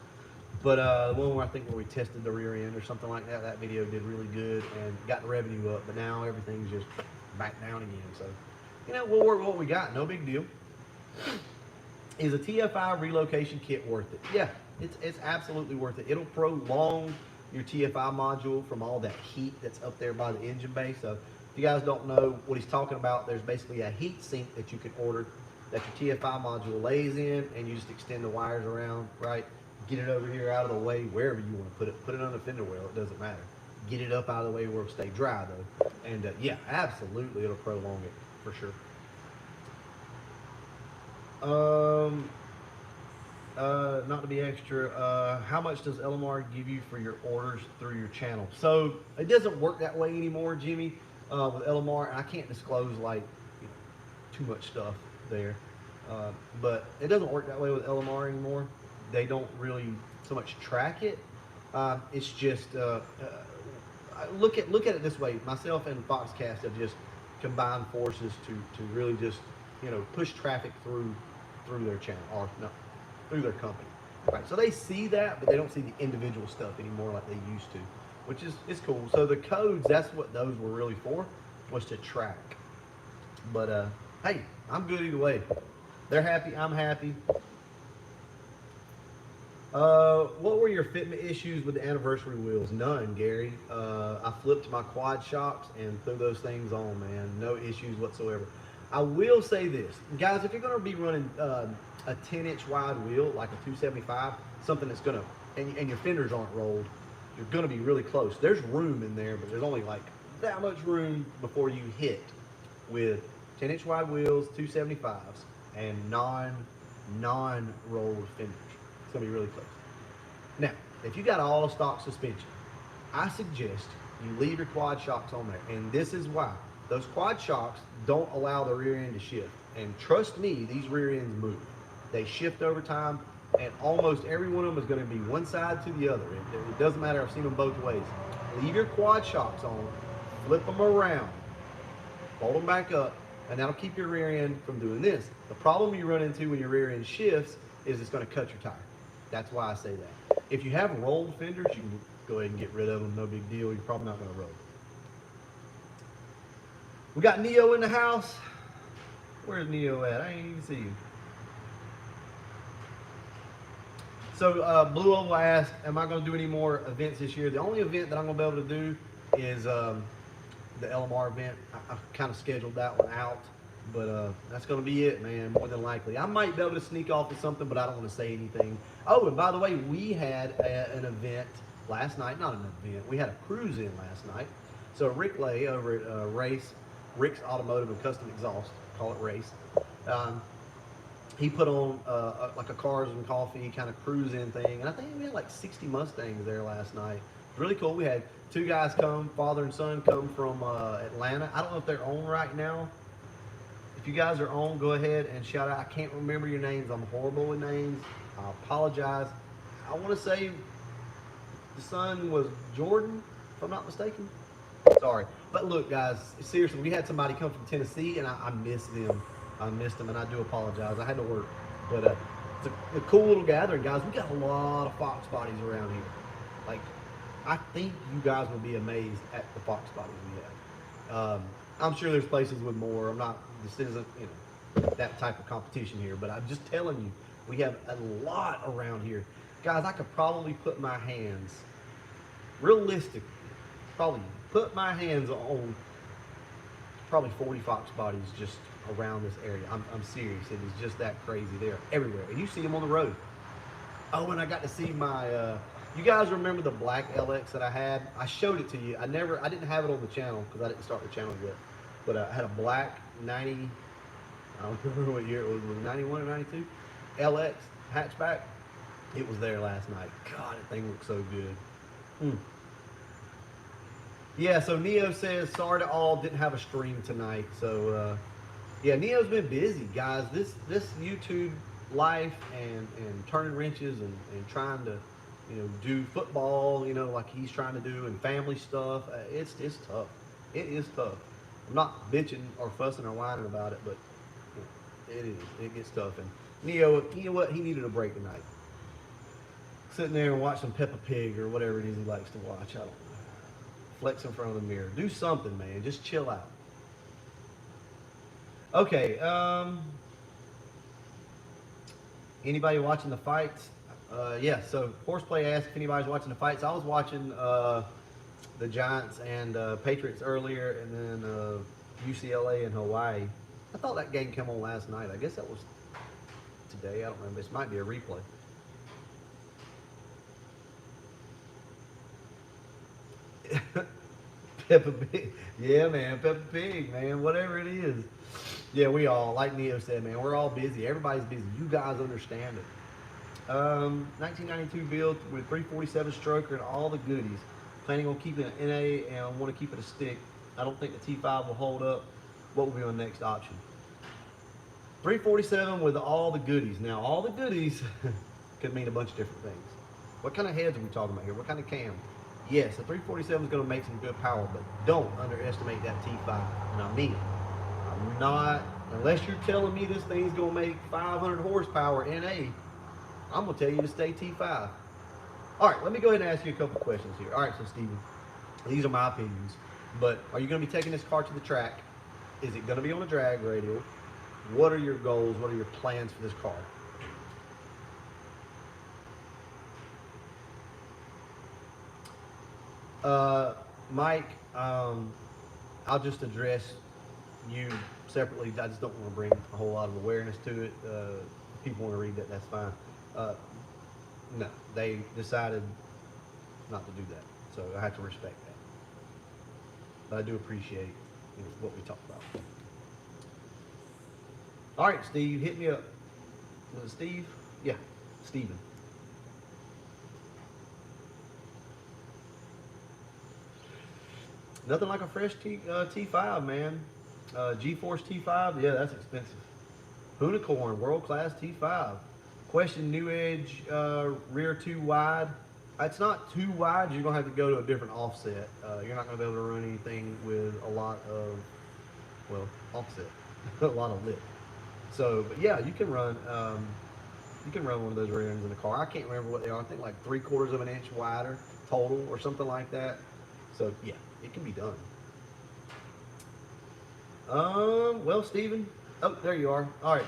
Speaker 1: But the one where I think where we tested the rear end or something like that, that video did really good and got the revenue up. But now everything's just back down again. So, you know, we'll work with what we got. No big deal. Is a TFI relocation kit worth it? Yeah, it's absolutely worth it. It'll prolong your TFI module from all that heat that's up there by the engine bay. So if you guys don't know what he's talking about, there's basically a heat sink that you can order that your TFI module lays in, and you just extend the wires around, right? Get it over here out of the way, wherever you want to put it. Put it on the fender well, it doesn't matter. Get it up out of the way where it'll stay dry though. And yeah, absolutely, it'll prolong it for sure. Not to be extra, how much does LMR give you for your orders through your channel? So it doesn't work that way anymore, Jimmy, with LMR. I can't disclose like too much stuff there, but it doesn't work that way with LMR anymore. They don't really so much track it. It's just look at it this way. Myself and Foxcast have just combined forces to really just push traffic through their channel, or no, through their company. Right. So they see that, but they don't see the individual stuff anymore like they used to, which is cool. So the codes, that's what those were really for, was to track. But hey, I'm good either way. They're happy, I'm happy. What were your fitment issues with the anniversary wheels? None, Gary. I flipped my quad shocks and threw those things on, man. No issues whatsoever. I will say this, guys, if you're going to be running a 10-inch wide wheel, like a 275, something that's going to, and your fenders aren't rolled, you're going to be really close. There's room in there, but there's only like that much room before you hit with 10-inch wide wheels, 275s, and non-rolled fenders. It's going to be really close. Now, if you got all stock suspension, I suggest you leave your quad shocks on there, and this is why. Those quad shocks don't allow the rear end to shift. And trust me, these rear ends move. They shift over time, and almost every one of them is going to be one side to the other. It doesn't matter. I've seen them both ways. Leave your quad shocks on, flip them around, fold them back up, and that'll keep your rear end from doing this. The problem you run into when your rear end shifts is it's going to cut your tire. That's why I say that. If you have rolled fenders, you can go ahead and get rid of them. No big deal. You're probably not going to roll. We got Neo in the house. Where's Neo at? I ain't even see you. So Blue Oval asked, am I going to do any more events this year? The only event that I'm going to be able to do is the LMR event. I kind of scheduled that one out, but that's going to be it, man, more than likely. I might be able to sneak off with something, but I don't want to say anything. Oh, and by the way, we had an event last night. Not an event. We had a cruise in last night. So Rick Lay over at Rick's Automotive and Custom Exhaust, call it Race. He put on like a cars and coffee kind of cruise-in thing, and I think we had like 60 Mustangs there last night. Really cool. We had two guys come, father and son, come from Atlanta. I don't know if they're on right now. If you guys are on, go ahead and shout out. I can't remember your names. I'm horrible with names. I apologize. I want to say the son was Jordan, if I'm not mistaken. Sorry. But look, guys, seriously, we had somebody come from Tennessee, and I missed them. I missed them, and I do apologize. I had to work. But it's a cool little gathering, guys. We got a lot of Fox bodies around here. Like, I think you guys will be amazed at the Fox bodies we have. I'm sure there's places with more. This isn't, that type of competition here, but I'm just telling you, we have a lot around here. Guys, I could probably put my hands, realistically, probably put my hands on probably 40 Fox bodies just around this area. I'm serious. It is just that crazy. They're everywhere. And you see them on the road. Oh, and I got to see my, you guys remember the black LX that I had? I showed it to you. I didn't have it on the channel because I didn't start the channel yet. But I had a black 90, I don't remember what year it was 91 or 92? LX hatchback. It was there last night. God, that thing looks so good. Yeah, so Neo says, sorry to all, didn't have a stream tonight. So, yeah, Neo's been busy, guys. This YouTube life and turning wrenches and trying to, do football, like he's trying to do, and family stuff. It's tough. It is tough. I'm not bitching or fussing or whining about it, but it is. It gets tough. And Neo, you know what? He needed a break tonight. Sitting there and watching Peppa Pig or whatever it is he likes to watch. I don't know. Flex in front of the mirror. Do something, man. Just chill out. Okay. Anybody watching the fights? Yeah. So Horseplay asked if anybody's watching the fights. I was watching the Giants and Patriots earlier, and then UCLA and Hawaii. I thought that game came on last night. I guess that was today. I don't remember. This might be a replay. Peppa Pig. Yeah, man. Peppa Pig, man. Whatever it is. Yeah, we all, like Neo said, man, we're all busy. Everybody's busy. You guys understand it. 1992 build with 347 stroker and all the goodies. Planning on keeping an NA and I want to keep it a stick. I don't think the T5 will hold up. What will be my next option? 347 with all the goodies. Now, all the goodies could mean a bunch of different things. What kind of heads are we talking about here? What kind of cam? Yes, the 347 is going to make some good power, but don't underestimate that T5. And I mean it. I'm not, unless you're telling me this thing's going to make 500 horsepower NA, I'm going to tell you to stay T5. All right, let me go ahead and ask you a couple questions here. All right, so Steven, these are my opinions, but are you going to be taking this car to the track? Is it going to be on a drag radial? What are your goals? What are your plans for this car? Mike, I'll just address you separately. I just don't want to bring a whole lot of awareness to it. People want to read that, that's fine. No, they decided not to do that, so I have to respect that. But I do appreciate what we talked about. All right, Steve, hit me up. Was it Steve? Yeah, Steven. Nothing like a fresh T5, man. G-Force T5, yeah, that's expensive. Unicorn, world-class T5. Question, new edge, rear too wide. It's not too wide. You're going to have to go to a different offset. You're not going to be able to run anything with a lot of, well, offset, a lot of lip. So, but yeah, you can run one of those rear ends in the car. I can't remember what they are. I think like 3/4 of an inch wider total or something like that. So yeah, it can be done. Well, Steven, oh, there you are. All right,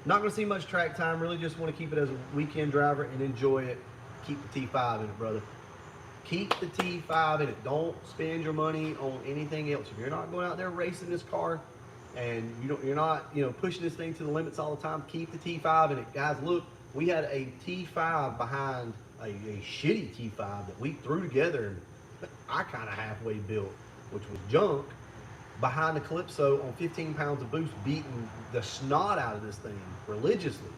Speaker 1: not going to see much track time. Really just want to keep it as a weekend driver and enjoy it. Keep the T5 in it, brother. Keep the T5 in it. Don't spend your money on anything else. If you're not going out there racing this car, and you're not pushing this thing to the limits all the time, keep the T5 in it. Guys, look, we had a T5 behind a shitty T5 that we threw together and I kind of halfway built, which was junk, behind the Calypso on 15 pounds of boost, beating the snot out of this thing religiously.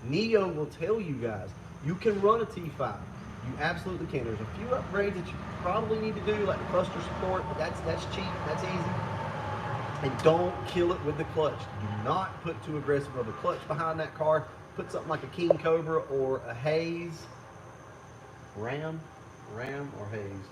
Speaker 1: Neo will tell you guys, you can run a T5. You absolutely can. There's a few upgrades that you probably need to do, like the cluster support, but that's cheap, that's easy. And don't kill it with the clutch. Do not put too aggressive of a clutch behind that car. Put something like a King Cobra or a Hayes. Ram or Hayes?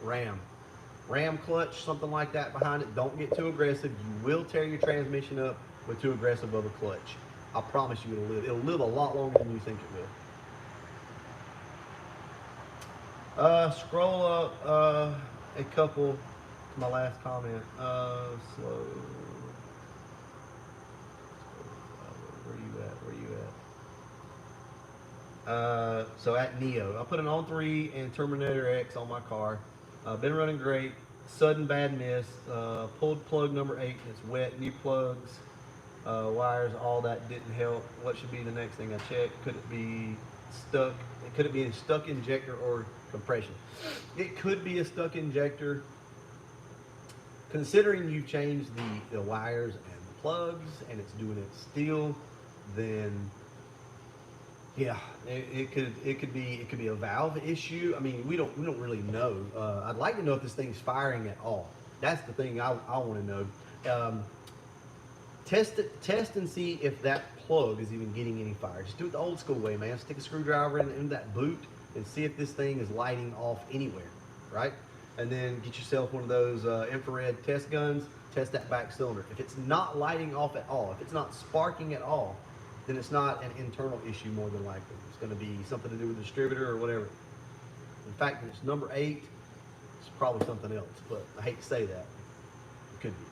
Speaker 1: Ram clutch, something like that behind it. Don't get too aggressive. You will tear your transmission up with too aggressive of a clutch. I promise you it'll live. It'll live a lot longer than you think it will. Scroll up a couple to my last comment. Slow. Where you at? So at Neo, I put an On3 and Terminator X on my car. Been running great. Sudden bad miss. Pulled plug number 8 and it's wet. New plugs, wires, all that didn't help. What should be the next thing I check? Could it be stuck? Could it be a stuck injector or compression? It could be a stuck injector. Considering you've changed the wires and the plugs and it's doing it still, then yeah, it could be a valve issue. I mean, we don't really know. I'd like to know if this thing's firing at all. That's the thing I want to know. Test and see if that plug is even getting any fire. Just do it the old school way, man. Stick a screwdriver in that boot and see if this thing is lighting off anywhere, right? And then get yourself one of those infrared test guns, test that back cylinder. If it's not lighting off at all, if it's not sparking at all, then it's not an internal issue more than likely. It's gonna be something to do with the distributor or whatever. In fact, if it's number 8, it's probably something else, but I hate to say that. It could be.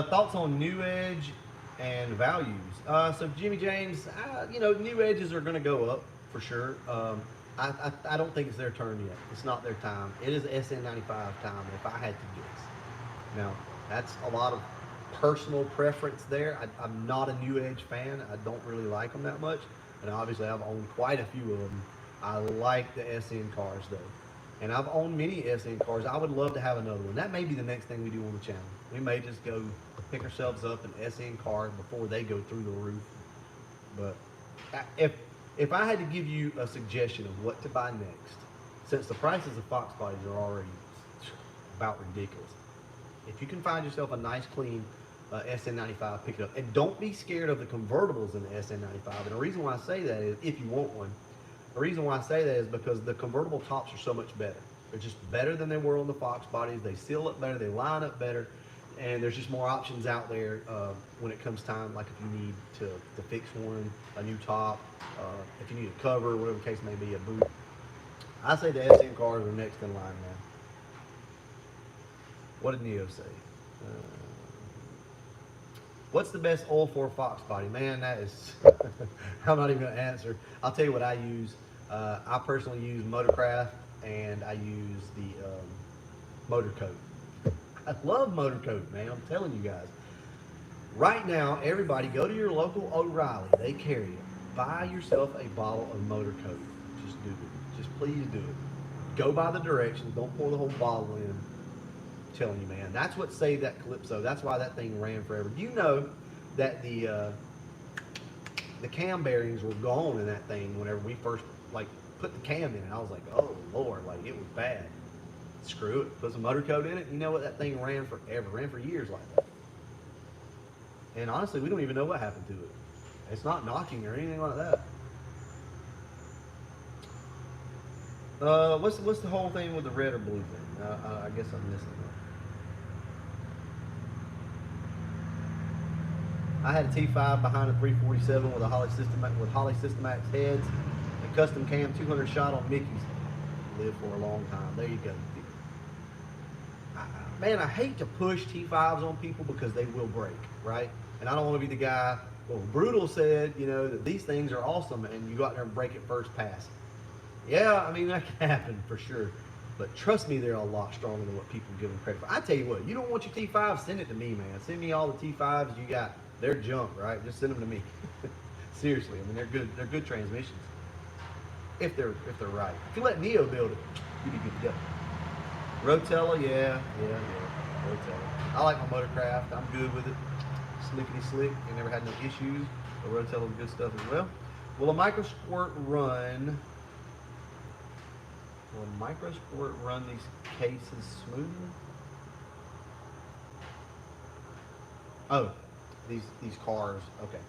Speaker 1: Thoughts on New Edge and values? So Jimmy James, you know, New Edges are going to go up for sure. I don't think it's their turn yet. It's not their time. It is SN95 time if I had to guess. Now, that's a lot of personal preference there. I'm not a New Edge fan. I don't really like them that much. And obviously I've owned quite a few of them. I like the SN cars though. And I've owned many SN cars. I would love to have another one. That may be the next thing we do on the channel. We may just go pick ourselves up an SN car before they go through the roof. But if I had to give you a suggestion of what to buy next, since the prices of Fox bodies are already about ridiculous, if you can find yourself a nice clean SN95, pick it up. And don't be scared of the convertibles in the SN95. And the reason why I say that is, if you want one, the reason why I say that is because the convertible tops are so much better. They're just better than they were on the Fox bodies. They seal up better, they line up better, and there's just more options out there when it comes time, like if you need to fix one, a new top, if you need a cover, whatever the case may be, a boot. I say the SN cars are next in line now. What did Neo say? What's the best oil for a Fox body? Man, that is, I'm not even going to answer. I'll tell you what I use. I personally use Motorcraft, and I use the Motor Coat. I love Motor Coat, man. I'm telling you guys. Right now, everybody go to your local O'Reilly. They carry it. Buy yourself a bottle of Motor Coat. Just do it. Just please do it. Go by the directions. Don't pour the whole bottle in. I'm telling you, man. That's what saved that Calypso. That's why that thing ran forever. Do you know that the cam bearings were gone in that thing whenever we first put the cam in it? I was like, oh Lord, it was bad. Screw it. Put some Motor Coat in it. You know what? That thing ran forever. Ran for years like that. And honestly, we don't even know what happened to it. It's not knocking or anything like that. What's the whole thing with the red or blue thing? I guess I'm missing that. I had a T5 behind a 347 with a Holly Systemax heads, a custom cam 200 shot on Mickey's. Lived for a long time. There you go. Man, I hate to push T5s on people because they will break, right? And I don't want to be the guy. Well, Brutal said, you know, that these things are awesome, and you go out there and break it first pass. Yeah, I mean, that can happen for sure. But trust me, they're a lot stronger than what people give them credit for. I tell you what, you don't want your T5, send it to me, man. Send me all the T5s you got. They're junk, right? Just send them to me. Seriously, I mean, they're good. They're good transmissions. If they're right. If you let Neo build it, you'd be good to go. Rotella, yeah. Rotella. I like my Motorcraft. I'm good with it. Slickety slick. I never had no issues. The Rotella's good stuff as well. Will a micro squirt run these cases smoothly? Oh, these cars. Okay.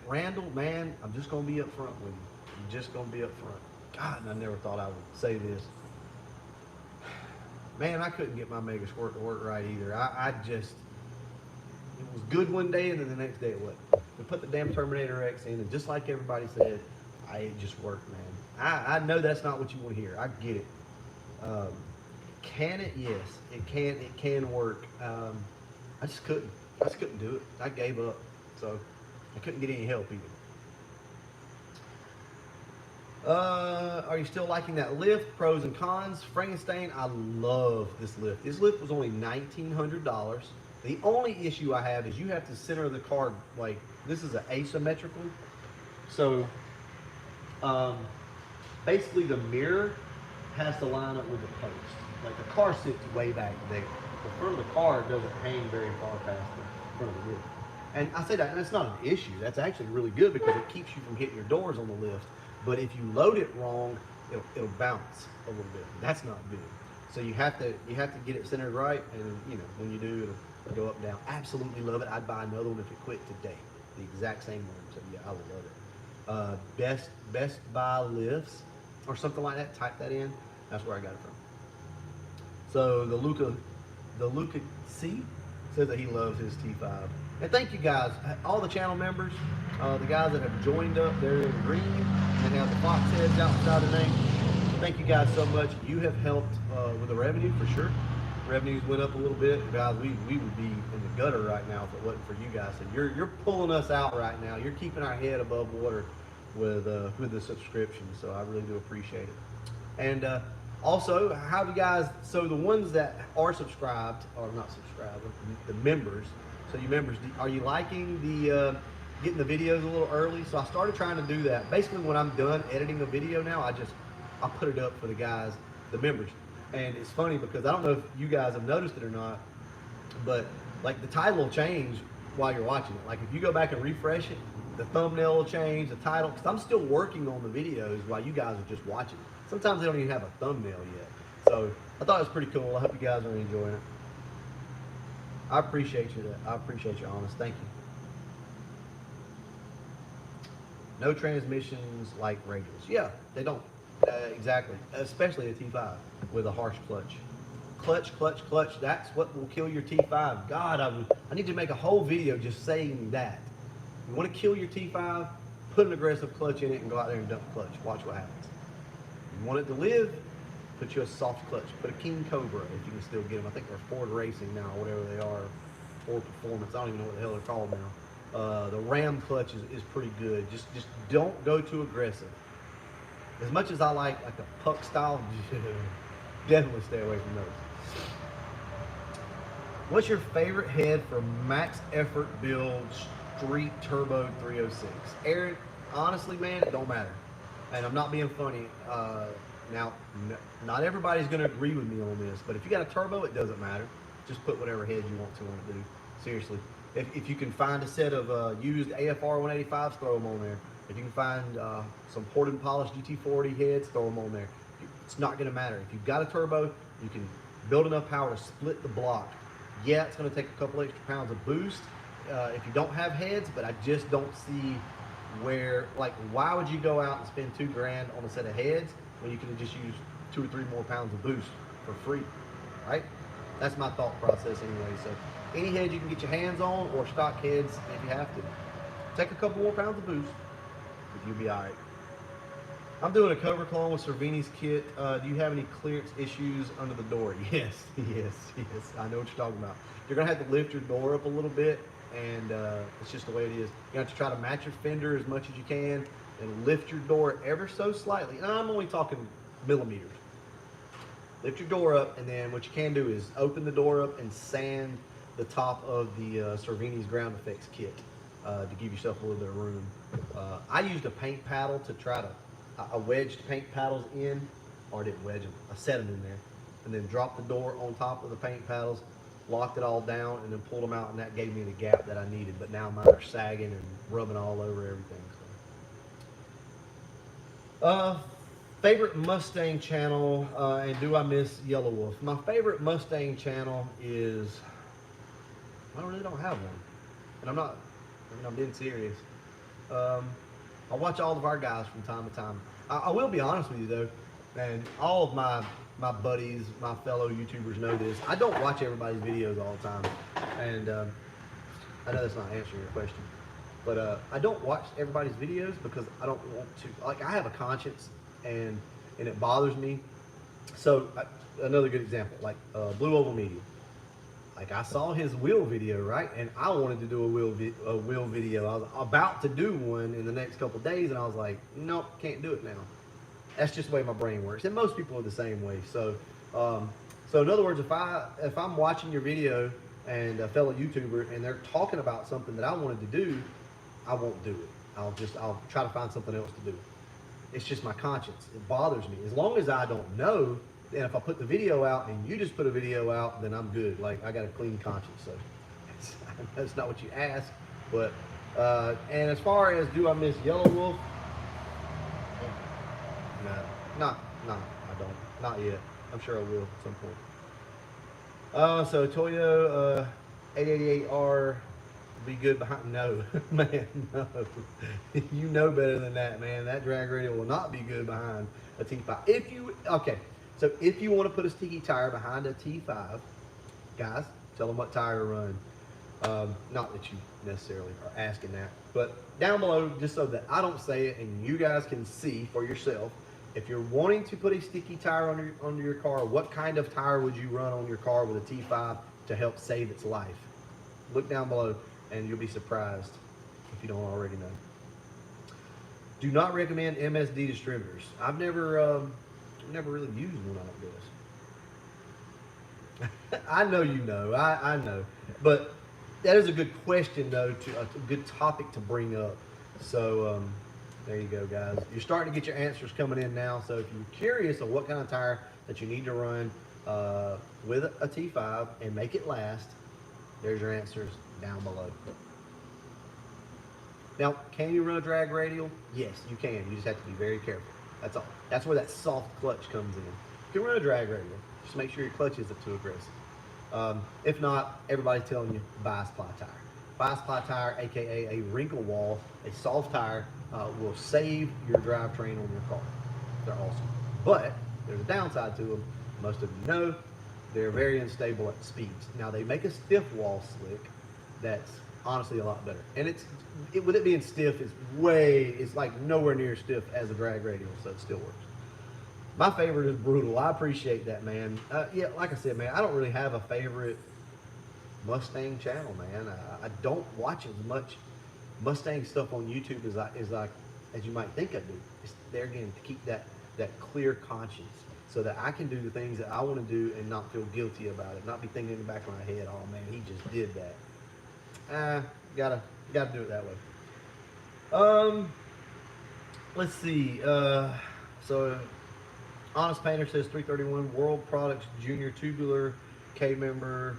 Speaker 1: Randall, man, I'm just gonna be up front with you. I'm just gonna be up front. God, and I never thought I would say this. Man, I couldn't get my Mega Squirt to work right either. It was good one day, and then the next day it wasn't. We put the damn Terminator X in, and just like everybody said, it just worked, man. I know that's not what you want to hear. I get it. Can it? Yes, it can. It can work. I just couldn't do it. I gave up. So I couldn't get any help either. Are you still liking that lift? Pros and cons. Frankenstein, I love this lift. This lift was only $1,900. The only issue I have is you have to center the car like this is an asymmetrical. So basically the mirror has to line up with the post. Like the car sits way back there. The front of the car doesn't hang very far past the front of the lift. And I say that, and that's not an issue. That's actually really good because it keeps you from hitting your doors on the lift. But if you load it wrong, it'll bounce a little bit. That's not good. So you have to get it centered right, and you know when you do, it'll go up and down. Absolutely love it. I'd buy another one if it quit today. The exact same one. So yeah, I would love it. Best Buy lifts or something like that. Type that in. That's where I got it from. So the Luca C says that he loves his T5. And thank you guys, all the channel members, the guys that have joined up, they're in green and have the fox heads outside the name. Thank you guys so much. You have helped with the revenue for sure. Revenues went up a little bit. Guys, we would be in the gutter right now if it wasn't for you guys. So you're pulling us out right now. You're keeping our head above water with the subscription. So I really do appreciate it. And also, how do you guys, so the ones that are subscribed, or not subscribed, the members, so you members, are you liking the getting the videos a little early? So I started trying to do that. Basically, when I'm done editing a video now, I put it up for the guys, the members. And it's funny because I don't know if you guys have noticed it or not, but like the title will change while you're watching it. Like if you go back and refresh it, the thumbnail will change, the title, because I'm still working on the videos while you guys are just watching. Sometimes they don't even have a thumbnail yet. So I thought it was pretty cool. I hope you guys are enjoying it. I appreciate you. I appreciate your honest. Thank you. No transmissions like radials. Yeah, they don't. Exactly. Especially a T5 with a harsh clutch. Clutch. That's what will kill your T5. God, I need to make a whole video just saying that. You want to kill your T5, put an aggressive clutch in it and go out there and dump the clutch. Watch what happens. You want it to live, put you a soft clutch. Put a King Cobra if you can still get them. I think they're Ford Racing now, whatever they are. Ford Performance. I don't even know what the hell they're called now. The Ram clutch is pretty good. Just don't go too aggressive. As much as I like a puck style, definitely stay away from those. What's your favorite head for max effort build street turbo 306? Aaron, honestly, man, it don't matter. And I'm not being funny. Now, not everybody's going to agree with me on this, but if you got a turbo, it doesn't matter. Just put whatever head you want to do. Seriously. If you can find a set of used AFR 185s, throw them on there. If you can find some poured and polished GT40 heads, throw them on there. It's not going to matter. If you've got a turbo, you can build enough power to split the block. Yeah, it's going to take a couple extra pounds of boost if you don't have heads, but I just don't see where, like, why would you go out and spend $2,000 on a set of heads when you can just use 2 or 3 more pounds of boost for free, right? That's my thought process anyway. So any head you can get your hands on, or stock heads if you have to. Take a couple more pounds of boost, but you'll be all right. I'm doing a cover clone with Cervini's kit. Do you have any clearance issues under the door? Yes. I know what you're talking about. You're gonna have to lift your door up a little bit, and it's just the way it is. You have to try to match your fender as much as you can, and lift your door ever so slightly. And I'm only talking millimeters. Lift your door up, and then what you can do is open the door up and sand the top of the Cervini's ground effects kit to give yourself a little bit of room. I used a paint paddle to try to, I wedged paint paddles in, or I didn't wedge them, I set them in there, and then dropped the door on top of the paint paddles, locked it all down, and then pulled them out, and that gave me the gap that I needed. But now mine are sagging and rubbing all over everything. So. Favorite Mustang channel, and do I miss Yellow Wolf? My favorite Mustang channel is, I really don't have one, and I'm being serious. I watch all of our guys from time to time. I will be honest with you though, and all of my buddies, my fellow YouTubers know this. I don't watch everybody's videos all the time, and I know that's not answering your question, but I don't watch everybody's videos because I don't want to. Like, I have a conscience, and it bothers me. So another good example, like Blue Oval Media. Like, I saw his wheel video, right? And I wanted to do a wheel video. I was about to do one in the next couple of days, and I was like, nope, can't do it now. That's just the way my brain works, and most people are the same way. So, so in other words, if I'm watching your video and a fellow YouTuber and they're talking about something that I wanted to do, I won't do it. I'll try to find something else to do. It's just my conscience. It bothers me. As long as I don't know, and if I put the video out and you just put a video out, then I'm good. Like, I got a clean conscience. So that's not what you asked. But and as far as do I miss Yellow Wolf? No, not No, I don't. Not yet. I'm sure I will at some point. So Toyo 888R be good behind. No, man, no. You know better than that, man. That drag radial will not be good behind a T5. If you okay, so if you want to put a sticky tire behind a T5, guys, tell them what tire to run. Not that you necessarily are asking that, but down below, just so that I don't say it and you guys can see for yourself, if you're wanting to put a sticky tire under your car, what kind of tire would you run on your car with a T5 to help save its life? Look down below and you'll be surprised if you don't already know. Do not recommend MSD distributors. I've never really used one, I don't guess. I know you know, I know. But that is a good question, though, a good topic to bring up. So there you go, guys. You're starting to get your answers coming in now. So if you're curious of what kind of tire that you need to run with a T5 and make it last, there's your answers down below. Now, can you run a drag radial? Yes, you can. You just have to be very careful. That's all. That's where that soft clutch comes in. You can run a drag radial. Just make sure your clutch isn't too aggressive. If not, everybody's telling you buy a supply tire. Buy a supply tire, aka a wrinkle wall, a soft tire, will save your drivetrain on your car. They're awesome. But there's a downside to them. Most of you know they're very unstable at speeds. Now they make a stiff wall slick that's honestly a lot better. And with it being stiff, it's like nowhere near stiff as a drag radial, so it still works. My favorite is brutal. I appreciate that, man. Yeah, like I said, man, I don't really have a favorite Mustang channel, man. I don't watch as much Mustang stuff on YouTube as you might think I do. It's there again to keep that clear conscience, so that I can do the things that I want to do and not feel guilty about it, not be thinking in the back of my head, oh man, he just did that. Gotta do it that way. Let's see. So Honest Painter says 331 World Products Junior Tubular K member,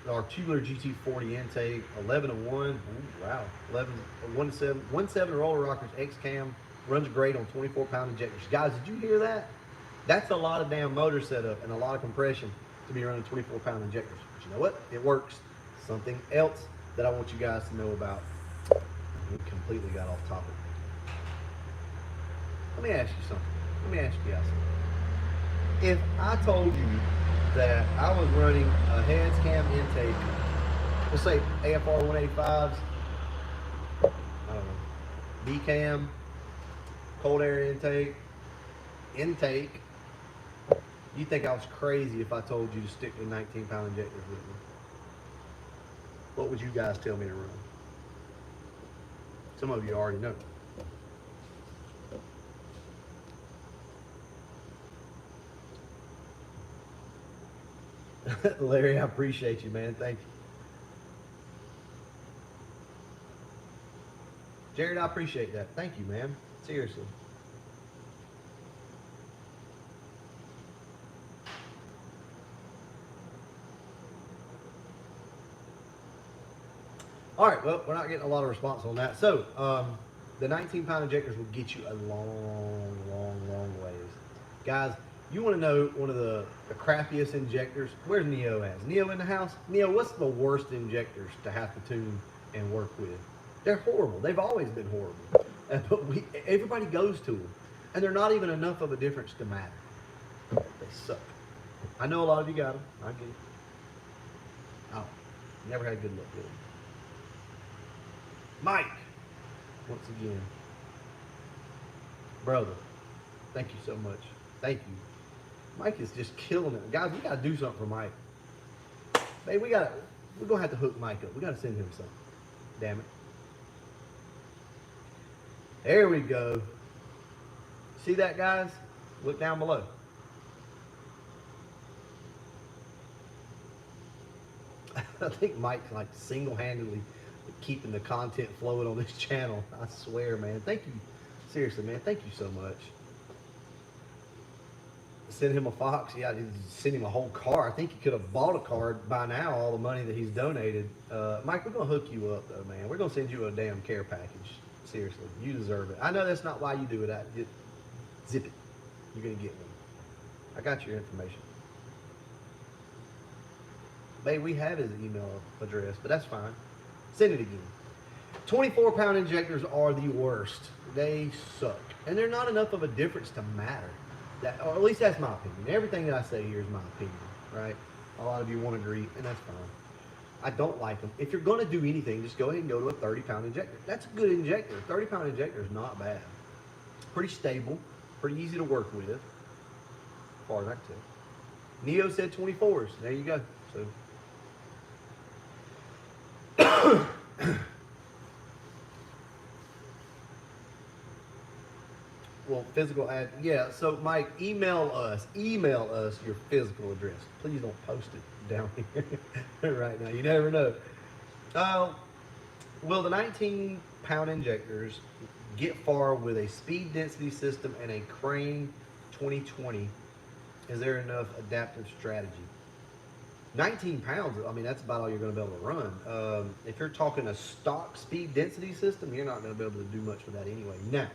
Speaker 1: or tubular GT40 intake, 11 to 1. Ooh, wow. 11 1 to 7 1 7 roller rockers, X cam, runs great on 24-pound injectors. Guys, did you hear that? That's a lot of damn motor setup and a lot of compression to be running 24-pound injectors. But you know what? It works. Something else that I want you guys to know about. We completely got off topic. Let me ask you something. Let me ask you guys something. If I told you that I was running a heads cam intake, let's say AFR 185s, I don't know, B cam, cold air intake, you think I was crazy if I told you to stick with 19-pound injectors with me? What would you guys tell me to run? Some of you already know. Larry, I appreciate you, man. Thank you. Jared, I appreciate that. Thank you, man. Seriously. All right, well, we're not getting a lot of response on that. So, the 19-pound injectors will get you a long ways. Guys, you want to know one of the crappiest injectors? Where's Neo at? Is Neo in the house? Neo, what's the worst injectors to have to tune and work with? They're horrible. They've always been horrible. But everybody goes to them. And they're not even enough of a difference to matter. They suck. I know a lot of you got them. I get it. Oh, never had good luck with them. Mike, once again. Brother, thank you so much. Thank you. Mike is just killing it. Guys, we got to do something for Mike. Hey, we're going to have to hook Mike up. We got to send him something. Damn it. There we go. See that, guys? Look down below. I think Mike's like single-handedly keeping the content flowing on this channel. I swear, man. Thank you. Seriously, man. Thank you so much. Send him a Fox. Yeah, I did send him a whole car. I think he could have bought a car by now, all the money that he's donated. Mike, we're going to hook you up, though, man. We're going to send you a damn care package. Seriously. You deserve it. I know that's not why you do it. Zip it. You're going to get one. I got your information. Babe, we have his email address, but that's fine. Send it again. 24-pound injectors are the worst. They suck. And they're not enough of a difference to matter. That, or at least that's my opinion. Everything that I say here is my opinion, right? A lot of you won't agree, and that's fine. I don't like them. If you're going to do anything, just go ahead and go to a 30-pound injector. That's a good injector. A 30-pound injector is not bad. Pretty stable, pretty easy to work with, as far as I can tell. Neo said 24s. There you go. So. Well, physical ad, yeah. So, Mike, email us your physical address. Please don't post it down here right now. You never know. Will the 19-pound injectors get far with a speed density system and a Crane 2020? Is there enough adaptive strategy? 19 pounds, I mean, that's about all you're going to be able to run. If you're talking a stock speed density system, you're not going to be able to do much with that anyway. Now,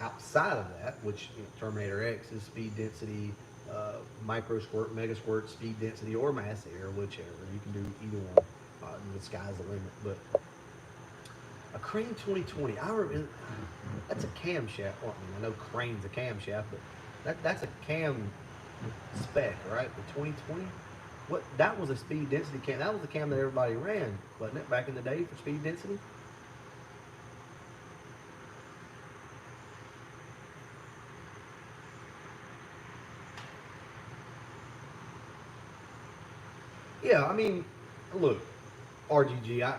Speaker 1: outside of that, which Terminator X is speed density, micro squirt, mega squirt, speed density, or mass air, whichever. You can do either one. The sky's the limit. But a Crane 2020, that's a camshaft. Well, I know Crane's a camshaft, but that's a cam spec, right? The 2020. That was a speed density cam. That was the cam that everybody ran, wasn't it, back in the day for speed density? Yeah, I mean, look, RGG.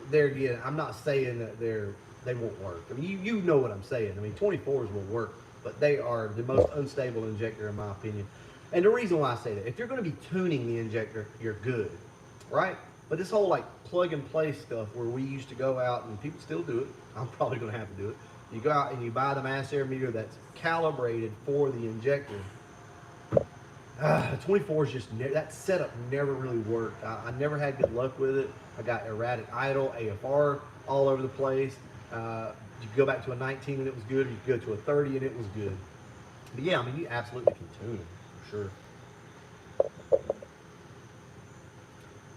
Speaker 1: There again, I'm not saying that they won't work. I mean, you know what I'm saying. I mean, 24s will work, but they are the most unstable injector in my opinion. And the reason why I say that, if you're going to be tuning the injector, you're good, right? But this whole like plug and play stuff where we used to go out, and people still do it, I'm probably going to have to do it. You go out and you buy the mass air meter that's calibrated for the injector. The 24 is just, that setup never really worked. I never had good luck with it. I got erratic idle, AFR all over the place. You go back to a 19 and it was good, or you go to a 30 and it was good. But yeah, I mean, you absolutely can tune it, for sure.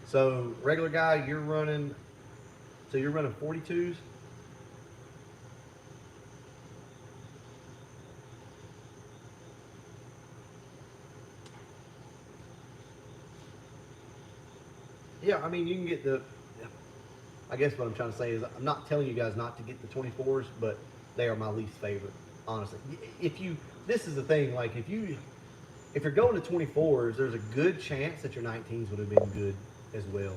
Speaker 1: So, regular guy, you're running 42s? Yeah, I mean, you can get I guess what I'm trying to say is I'm not telling you guys not to get the 24s, but they are my least favorite, honestly. This is the thing, like if you're going to 24s, there's a good chance that your 19s would have been good as well.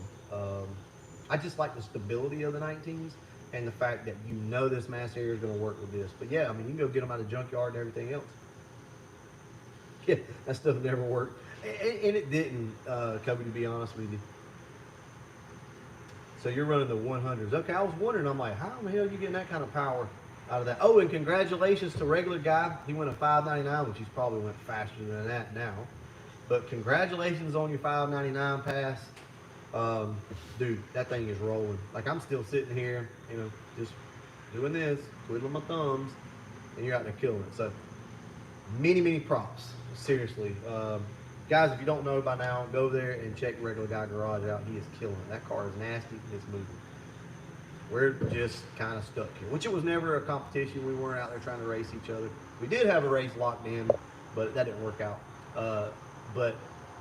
Speaker 1: I just like the stability of the 19s and the fact that you know this mass air is going to work with this. But yeah, I mean, you can go get them out of the junkyard and everything else. Yeah, that stuff never worked. And it didn't, Kobe, to be honest with you. So you're running the 100s. Okay, I was wondering, I'm like, how in the hell are you getting that kind of power out of that? Oh, and congratulations to regular guy. He went a 599, which he's probably went faster than that now. But congratulations on your 599 pass. Dude, that thing is rolling. Like, I'm still sitting here, just doing this, twiddling my thumbs, and you're out there killing it. So, many props. Seriously. Guys, if you don't know by now, go there and check Regular Guy Garage out. He is killing it. That car is nasty. It's moving. We're just kind of stuck here, which it was never a competition. We weren't out there trying to race each other. We did have a race locked in, but that didn't work out. But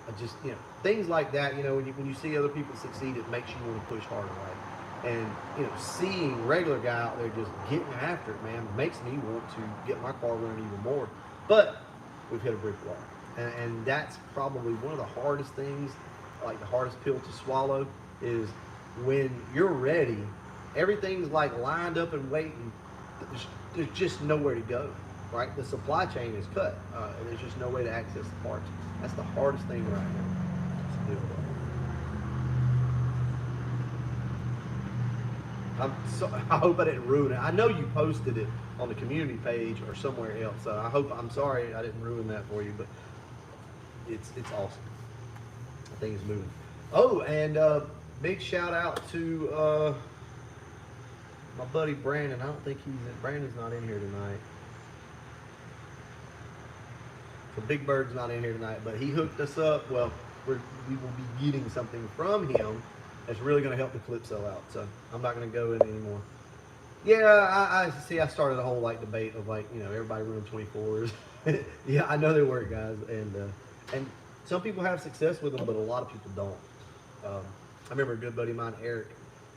Speaker 1: I just, things like that, when you see other people succeed, it makes you want to push harder, right? And, seeing Regular Guy out there just getting after it, man, makes me want to get my car running even more. But we've hit a brick wall. And that's probably one of the hardest things, like the hardest pill to swallow, is when you're ready, everything's like lined up and waiting. There's just nowhere to go, right? The supply chain is cut, and there's just no way to access the parts. That's the hardest thing right now to do. I hope I didn't ruin it. I know you posted it on the community page or somewhere else, so I'm sorry I didn't ruin that for you, but it's awesome. I think it's moving. Oh, and big shout out to my buddy Brandon. I don't think Brandon's not in here tonight. So Big Bird's not in here tonight, but he hooked us up. Well, we will be getting something from him that's really going to help the Calypso out. So I'm not going to go in anymore. Yeah, I see. I started a whole like debate of like, you know, everybody running 24s. Yeah, I know they work, guys, and some people have success with them, but a lot of people don't. I remember a good buddy of mine, Eric.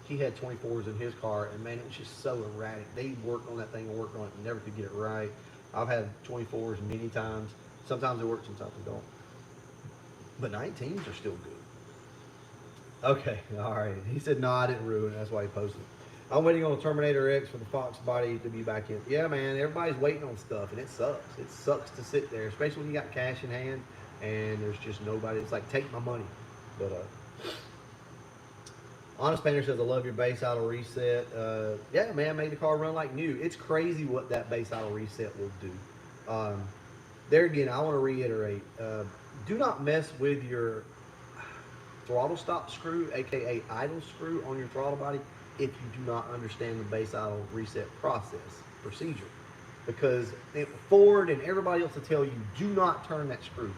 Speaker 1: He had 24s in his car, and man, it was just so erratic. They worked on that thing and worked on it and never could get it right. I've had 24s many times. Sometimes they work, sometimes they don't. But 19s are still good. Okay, all right. He said, no, I didn't ruin it. That's why he posted it. I'm waiting on a Terminator X for the FOXBODY to be back in. Yeah, man, everybody's waiting on stuff, and it sucks. It sucks to sit there, especially when you got cash in hand, and there's just nobody. It's like, take my money. But, Honest Painter says, I love your base idle reset. Yeah, man, made the car run like new. It's crazy what that base idle reset will do. There again, I want to reiterate, do not mess with your throttle stop screw, aka idle screw on your throttle body, if you do not understand the base idle reset procedure. Because Ford and everybody else will tell you, do not turn that screw.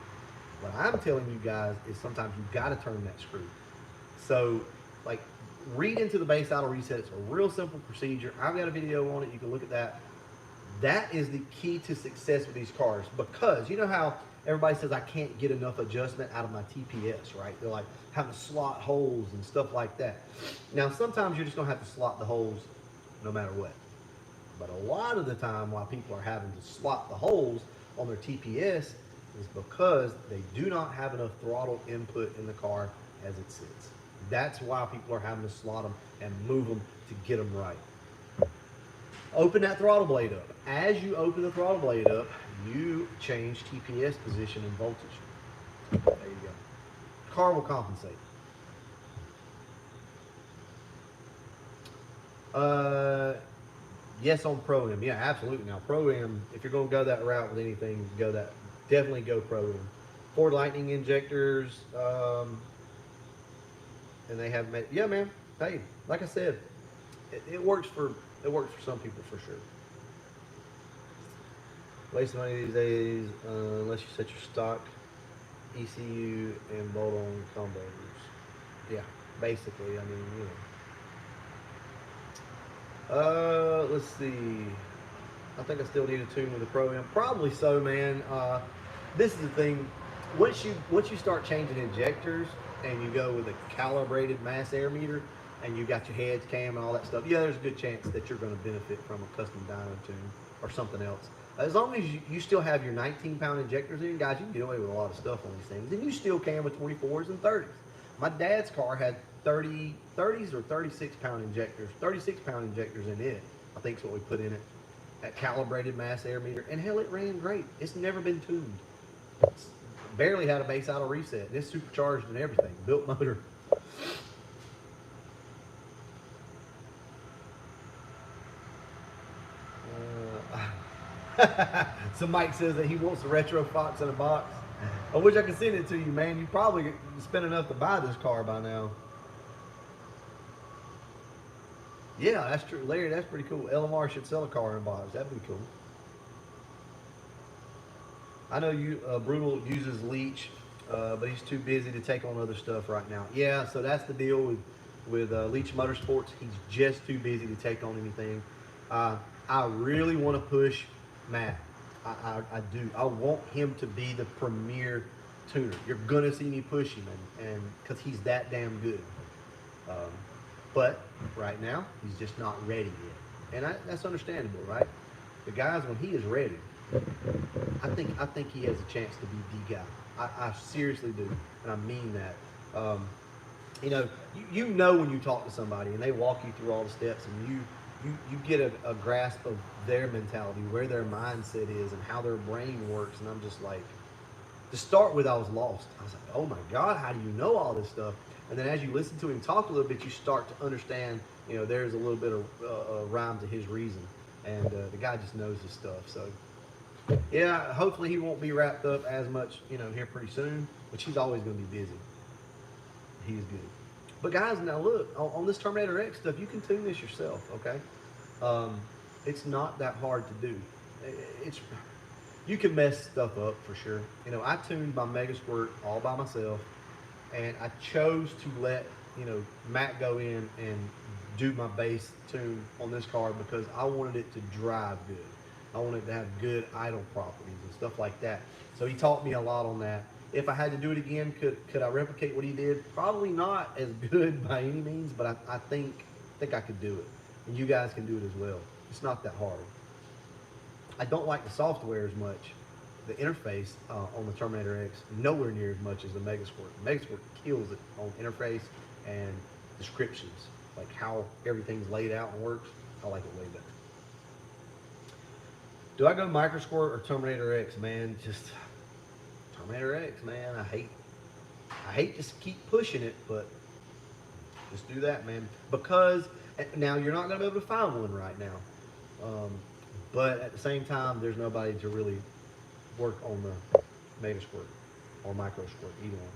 Speaker 1: What I'm telling you guys is sometimes you got to turn that screw. So, like, read into the base idle reset. It's a real simple procedure. I've got a video on it. You can look at that. That is the key to success with these cars, because you know how everybody says I can't get enough adjustment out of my TPS, right? They're like having to slot holes and stuff like that. Now, sometimes you're just gonna have to slot the holes no matter what. But a lot of the time why people are having to slot the holes on their TPS is because they do not have enough throttle input in the car as it sits. That's why people are having to slot them and move them to get them right. Open that throttle blade up. As you open the throttle blade up, you change TPS position and voltage. There you go. Car will compensate. Yes, on Pro-Am. Yeah, absolutely. Now, Pro-Am, if you're going to go that route with anything, definitely go Pro-Am. Ford Lightning injectors, and they have, yeah, man. Hey, like I said, it works for some people for sure. Waste money these days, unless you set your stock ECU and bolt-on combos. Yeah, basically. I mean, you know. Let's see. I think I still need a tune with the Pro-Am. Probably so, man. This is the thing. Once you start changing injectors and you go with a calibrated mass air meter, and you got your heads cam and all that stuff, yeah, there's a good chance that you're going to benefit from a custom dyno tune or something else. As long as you still have your 19-pound injectors in, guys, you can get away with a lot of stuff on these things. And you still can with 24s and 30s. My dad's car had 30s or 36-pound injectors, 36-pound injectors in it, I think is what we put in it, at calibrated mass air meter. And hell, it ran great. It's never been tuned. It's barely had a base idle reset. It's supercharged and everything, built motor. So Mike says that he wants a retro Fox in a box. I wish I could send it to you, man. You probably spent enough to buy this car by now. Yeah, that's true. Larry, that's pretty cool. LMR should sell a car in a box. That'd be cool. I know you Brutal uses Leech, but he's too busy to take on other stuff right now. Yeah, so that's the deal with Leech Motorsports. He's just too busy to take on anything. I really want to push Matt. I do. I want him to be the premier tuner. You're gonna see me push him, and because he's that damn good. But right now, he's just not ready yet, and that's understandable, right? The guys, when he is ready, I think he has a chance to be the guy. I seriously do, and I mean that. You know when you talk to somebody and they walk you through all the steps, and you get a grasp of their mentality, where their mindset is, and how their brain works. And I'm just like, to start with, I was lost. I was like, oh my God, how do you know all this stuff? And then as you listen to him talk a little bit, you start to understand, there's a little bit of rhyme to his reason. And the guy just knows his stuff. So, yeah, hopefully he won't be wrapped up as much, here pretty soon, which he's always going to be busy. He's good. But guys, now look, on this Terminator X stuff, you can tune this yourself, okay? It's not that hard to do. you can mess stuff up for sure. You know, I tuned my Mega Squirt all by myself, and I chose to let, you know, Matt go in and do my bass tune on this car because I wanted it to drive good. I wanted it to have good idle properties and stuff like that. So he taught me a lot on that. If I had to do it again, could I replicate what he did? Probably not as good by any means, but I think I could do it. And you guys can do it as well. It's not that hard. I don't like the software as much. The interface on the Terminator X, nowhere near as much as the Mega Squirt. The Mega Squirt kills it on interface and descriptions, like how everything's laid out and works. I like it way better. Do I go Micro Squirt or Terminator X, man? Just Terminator X, man. I hate to keep pushing it, but just do that, man. Because now you're not gonna be able to find one right now. But at the same time, there's nobody to really work on the Mega Squirt or Micro Squirt, either one.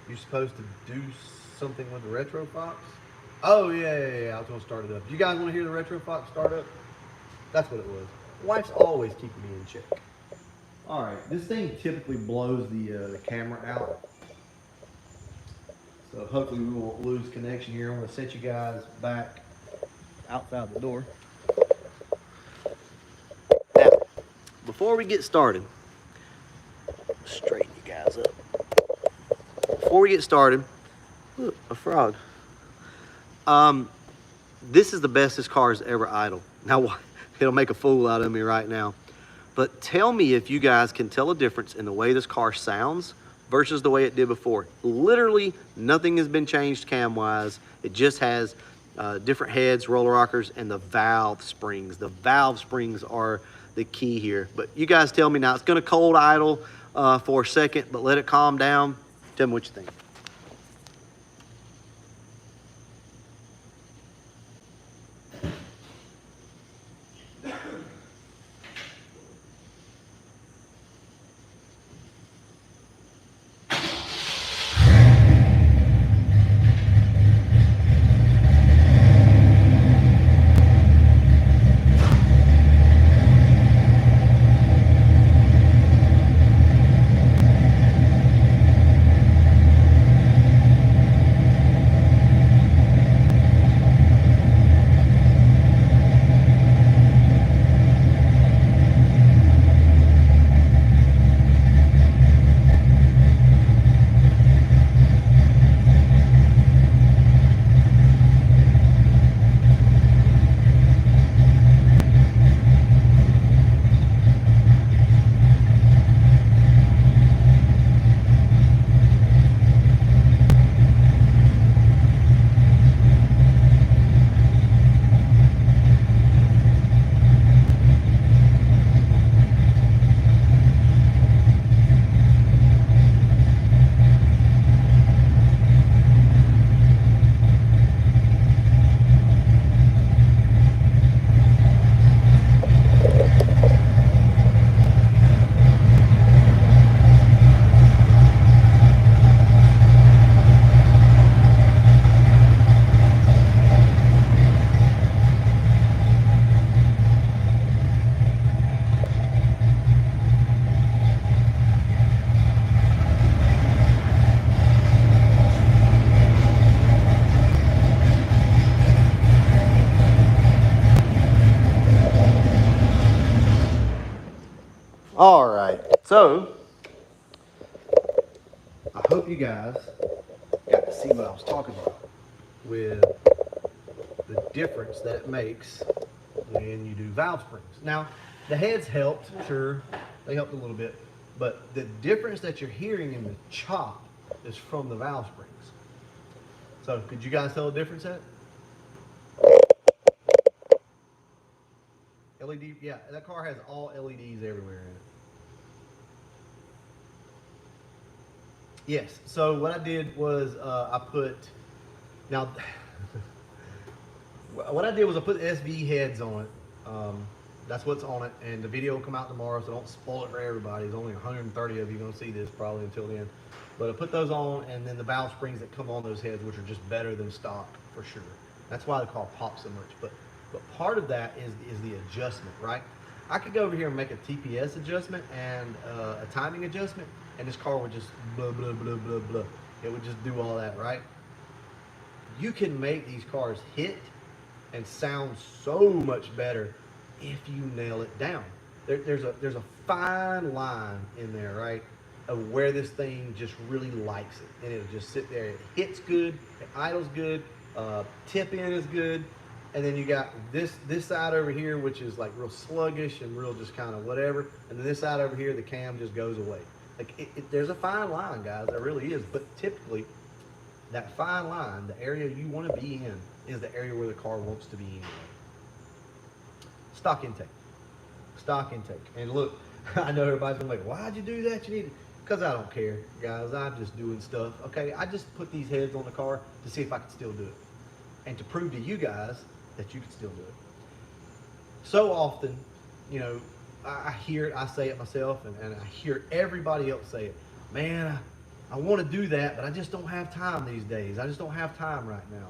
Speaker 1: You're supposed to do something with the Retro Fox? Oh, yeah. I was going to start it up. You guys want to hear the Retro Fox start up? That's what it was. Wife's always keeping me in check. All right, this thing typically blows the camera out. So hopefully we won't lose connection here. I'm going to set you guys back outside the door. Now, before we get started, straighten you guys up. Before we get started, look, a frog. This is the best this car has ever idled. Now, it'll make a fool out of me right now. But tell me if you guys can tell a difference in the way this car sounds versus the way it did before. Literally nothing has been changed cam-wise. It just has different heads, roller rockers, and the valve springs. The valve springs are the key here. But you guys tell me now. It's going to cold idle for a second, but let it calm down. Tell me what you think. All right, so I hope you guys got to see what I was talking about with the difference that it makes when you do valve springs. Now, the heads helped, sure, they helped a little bit, but the difference that you're hearing in the chop is from the valve springs. So, could you guys tell the difference at? LED, yeah, that car has all LEDs everywhere in it. Yes, so what I did was I put SV heads on it. That's what's on it, and the video will come out tomorrow, so don't spoil it for everybody. There's only 130 of you going to see this probably until then. But I put those on, and then the valve springs that come on those heads, which are just better than stock for sure. That's why the car pops so much. But But part of that is the adjustment, right? I could go over here and make a TPS adjustment and a timing adjustment, and this car would just blah, blah, blah, blah, blah. It would just do all that, right? You can make these cars hit and sound so much better if you nail it down. There's a fine line in there, right, of where this thing just really likes it, and it'll just sit there. It hits good, it idles good, tip in is good, and then you got this side over here, which is like real sluggish and real just kind of whatever, and then this side over here, the cam just goes away. Like there's a fine line, guys. There really is, but typically that fine line, the area you want to be in, is the area where the car wants to be in. Stock intake. Stock intake. And look, I know everybody's gonna be like, why'd you do that? You need it. Because I don't care, guys. I'm just doing stuff. Okay, I just put these heads on the car to see if I can still do it. And to prove to you guys that you can still do it. So often, you know, I hear it, I say it myself, and I hear everybody else say it. Man, I want to do that, but I just don't have time these days. I just don't have time right now.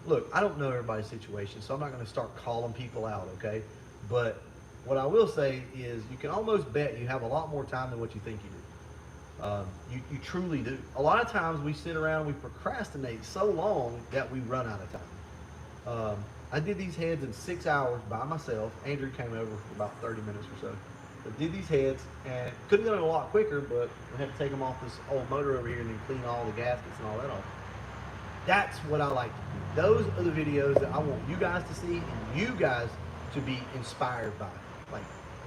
Speaker 1: Look, I don't know everybody's situation, so I'm not going to start calling people out, okay? But what I will say is you can almost bet you have a lot more time than what you think you do. You truly do. A lot of times we sit around, we procrastinate so long that we run out of time. I did these heads in 6 hours by myself. Andrew came over for about 30 minutes or so. I did these heads and could have done it a lot quicker, but we had to take them off this old motor over here and then clean all the gaskets and all that off. That's what I like to do. Those are the videos that I want you guys to see and you guys to be inspired by. Like,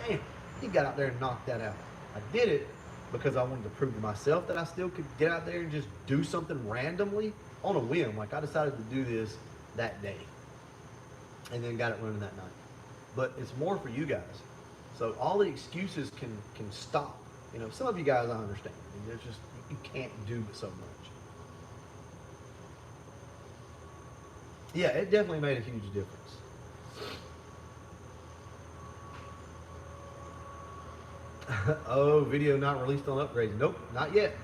Speaker 1: man, he got out there and knocked that out. I did it because I wanted to prove to myself that I still could get out there and just do something randomly on a whim. Like, I decided to do this that day and then got it running that night. But it's more for you guys. So all the excuses can stop. You know, some of you guys I understand. I mean, there's just, you can't do so much. Yeah, it definitely made a huge difference. Oh, video not released on upgrades. Nope, not yet.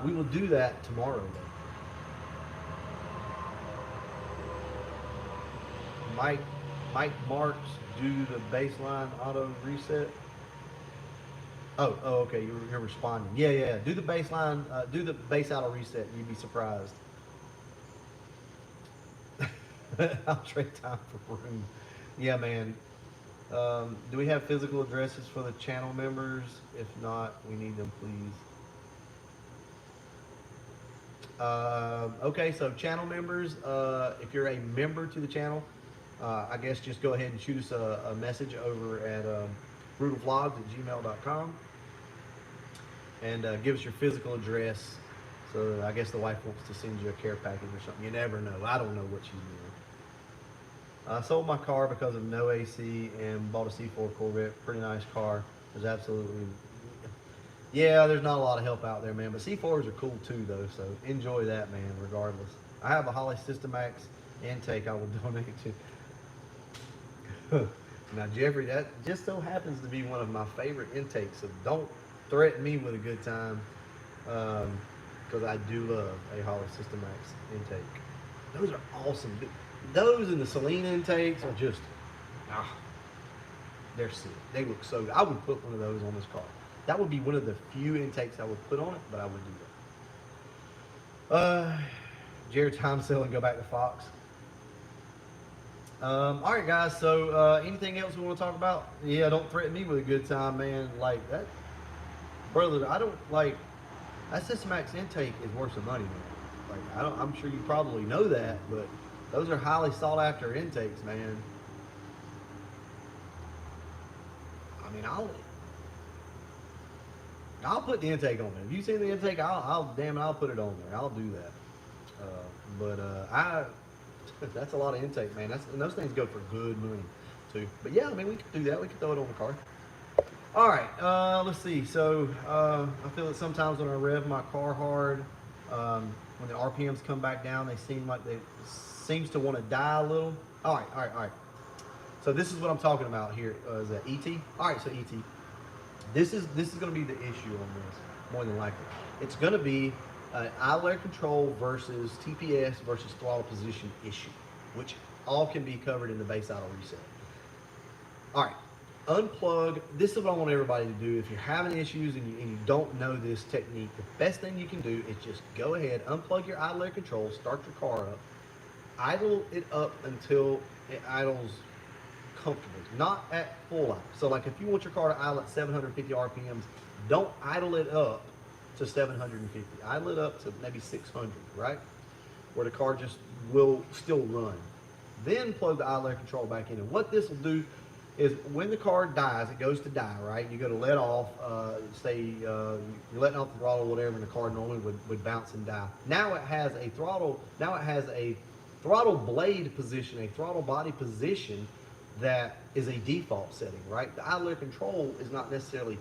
Speaker 1: We will do that tomorrow, though. Mike Marks do the baseline auto reset. Oh, okay. You're responding. Yeah. Do the baseline. Do the base auto reset. You'd be surprised. I'll trade time for room. Yeah, man. Do we have physical addresses for the channel members? If not, we need them, please. Okay, so channel members, if you're a member to the channel, I guess just go ahead and shoot us a message over at brutalvlogs@gmail.com and give us your physical address. So I guess the wife wants to send you a care package or something. You never know. I don't know what she's doing. I sold my car because of no AC and bought a C4 Corvette. Pretty nice car. There's absolutely, yeah, there's not a lot of help out there, man. But C4s are cool too, though. So enjoy that, man, regardless. I have a Holly Systemax intake I will donate to. Now, Jeffrey, that just so happens to be one of my favorite intakes. So don't threaten me with a good time, because I do love a Holly Systemax intake. Those are awesome. Those and the Celine intakes are just, they're sick. They look so good. I would put one of those on this car. That would be one of the few intakes I would put on it, but I would do that. Jared, time sell and go back to Fox. All right, guys. So anything else we want to talk about? Yeah, don't threaten me with a good time, man. Like that, brother. I don't like that Systemax intake is worth some money, man. Like I'm sure you probably know that, but those are highly sought after intakes, man. I mean, I'll put the intake on there. If you see the intake, I'll put it on there. I'll do that. That's a lot of intake, man. And those things go for good money too. But yeah, I mean, we could do that. We could throw it on the car. All right, let's see. So I feel that sometimes when I rev my car hard, when the RPMs come back down, they seems to want to die a little. All right. So this is what I'm talking about here. Is that ET? All right, so ET. This is going to be the issue on this, more than likely. It's going to be idle air control versus TPS versus throttle position issue, which all can be covered in the base idle reset. All right, unplug. This is what I want everybody to do. If you're having issues and you don't know this technique, the best thing you can do is just go ahead, unplug your idle air control, start your car up, idle it up until it idles comfortably, not at full idle. So like if you want your car to idle at 750 RPMs, don't idle it up to 750. Idle it up to maybe 600, right? Where the car just will still run. Then plug the idle air control back in. And what this will do is when the car dies, it goes to die, right? You go to let off, say you're letting off the throttle or whatever, and the car normally would bounce and die. Now it has a throttle blade position, a throttle body position that is a default setting, right? The idle air control is not necessarily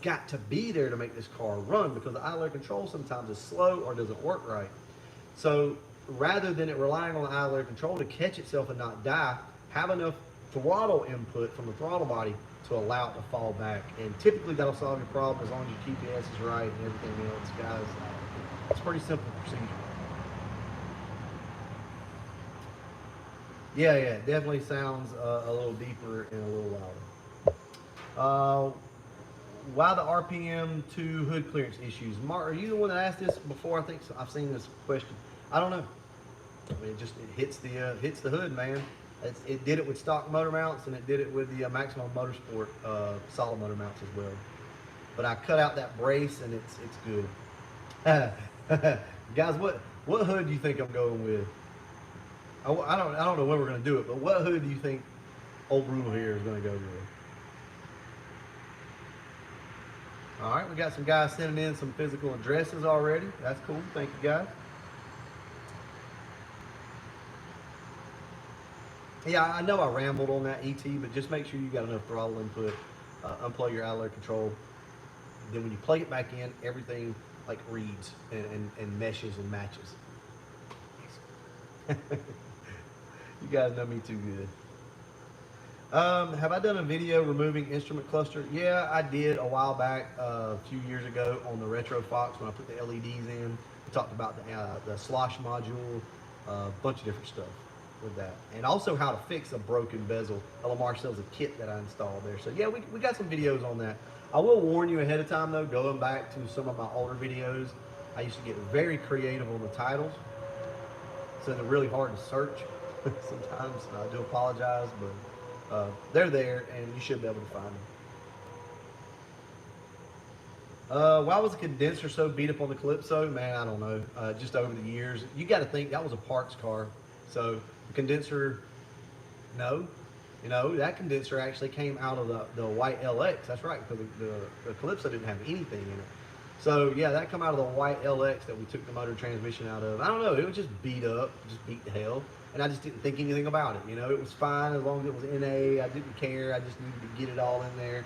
Speaker 1: got to be there to make this car run, because the idle air control sometimes is slow or doesn't work right. So rather than it relying on the idle air control to catch itself and not die, have enough throttle input from the throttle body to allow it to fall back. And typically that'll solve your problem as long as your TPS is right and everything else, guys. It's a pretty simple procedure. Yeah, it definitely sounds a little deeper and a little louder. Why the RPM to hood clearance issues? Mark, are you the one that asked this before? I think so. I've seen this question. I don't know. I mean, it hits the hood, man. It did it with stock motor mounts, and it did it with the Maximum Motorsport solid motor mounts as well. But I cut out that brace, and it's good. Guys, what hood do you think I'm going with? I don't know when we're going to do it, but what hood do you think old Rule here is going to go with? All right, we got some guys sending in some physical addresses already. That's cool. Thank you, guys. Yeah, I know I rambled on that ET, but just make sure you got enough throttle input. Unplug your idle air control. Then when you plug it back in, everything like reads and meshes and matches. You guys know me too good. Have I done a video removing instrument cluster? Yeah, I did a while back, a few years ago on the Retro Fox when I put the LEDs in. We talked about the slosh module, a bunch of different stuff with that. And also how to fix a broken bezel. LMR sells a kit that I installed there. So yeah, we got some videos on that. I will warn you ahead of time though, going back to some of my older videos, I used to get very creative on the titles. So they're really hard to search sometimes. I do apologize, but they're there and you should be able to find them. Why was the condenser so beat up on the Calypso? Man, I don't know. Just over the years. You got to think that was a parts car. So the condenser, no. You know, that condenser actually came out of the white LX. That's right, because the Calypso didn't have anything in it. So yeah, that come out of the white LX that we took the motor transmission out of. I don't know, it was just beat up, just beat to hell. And I just didn't think anything about it. You know, it was fine as long as it was NA. I didn't care. I just needed to get it all in there.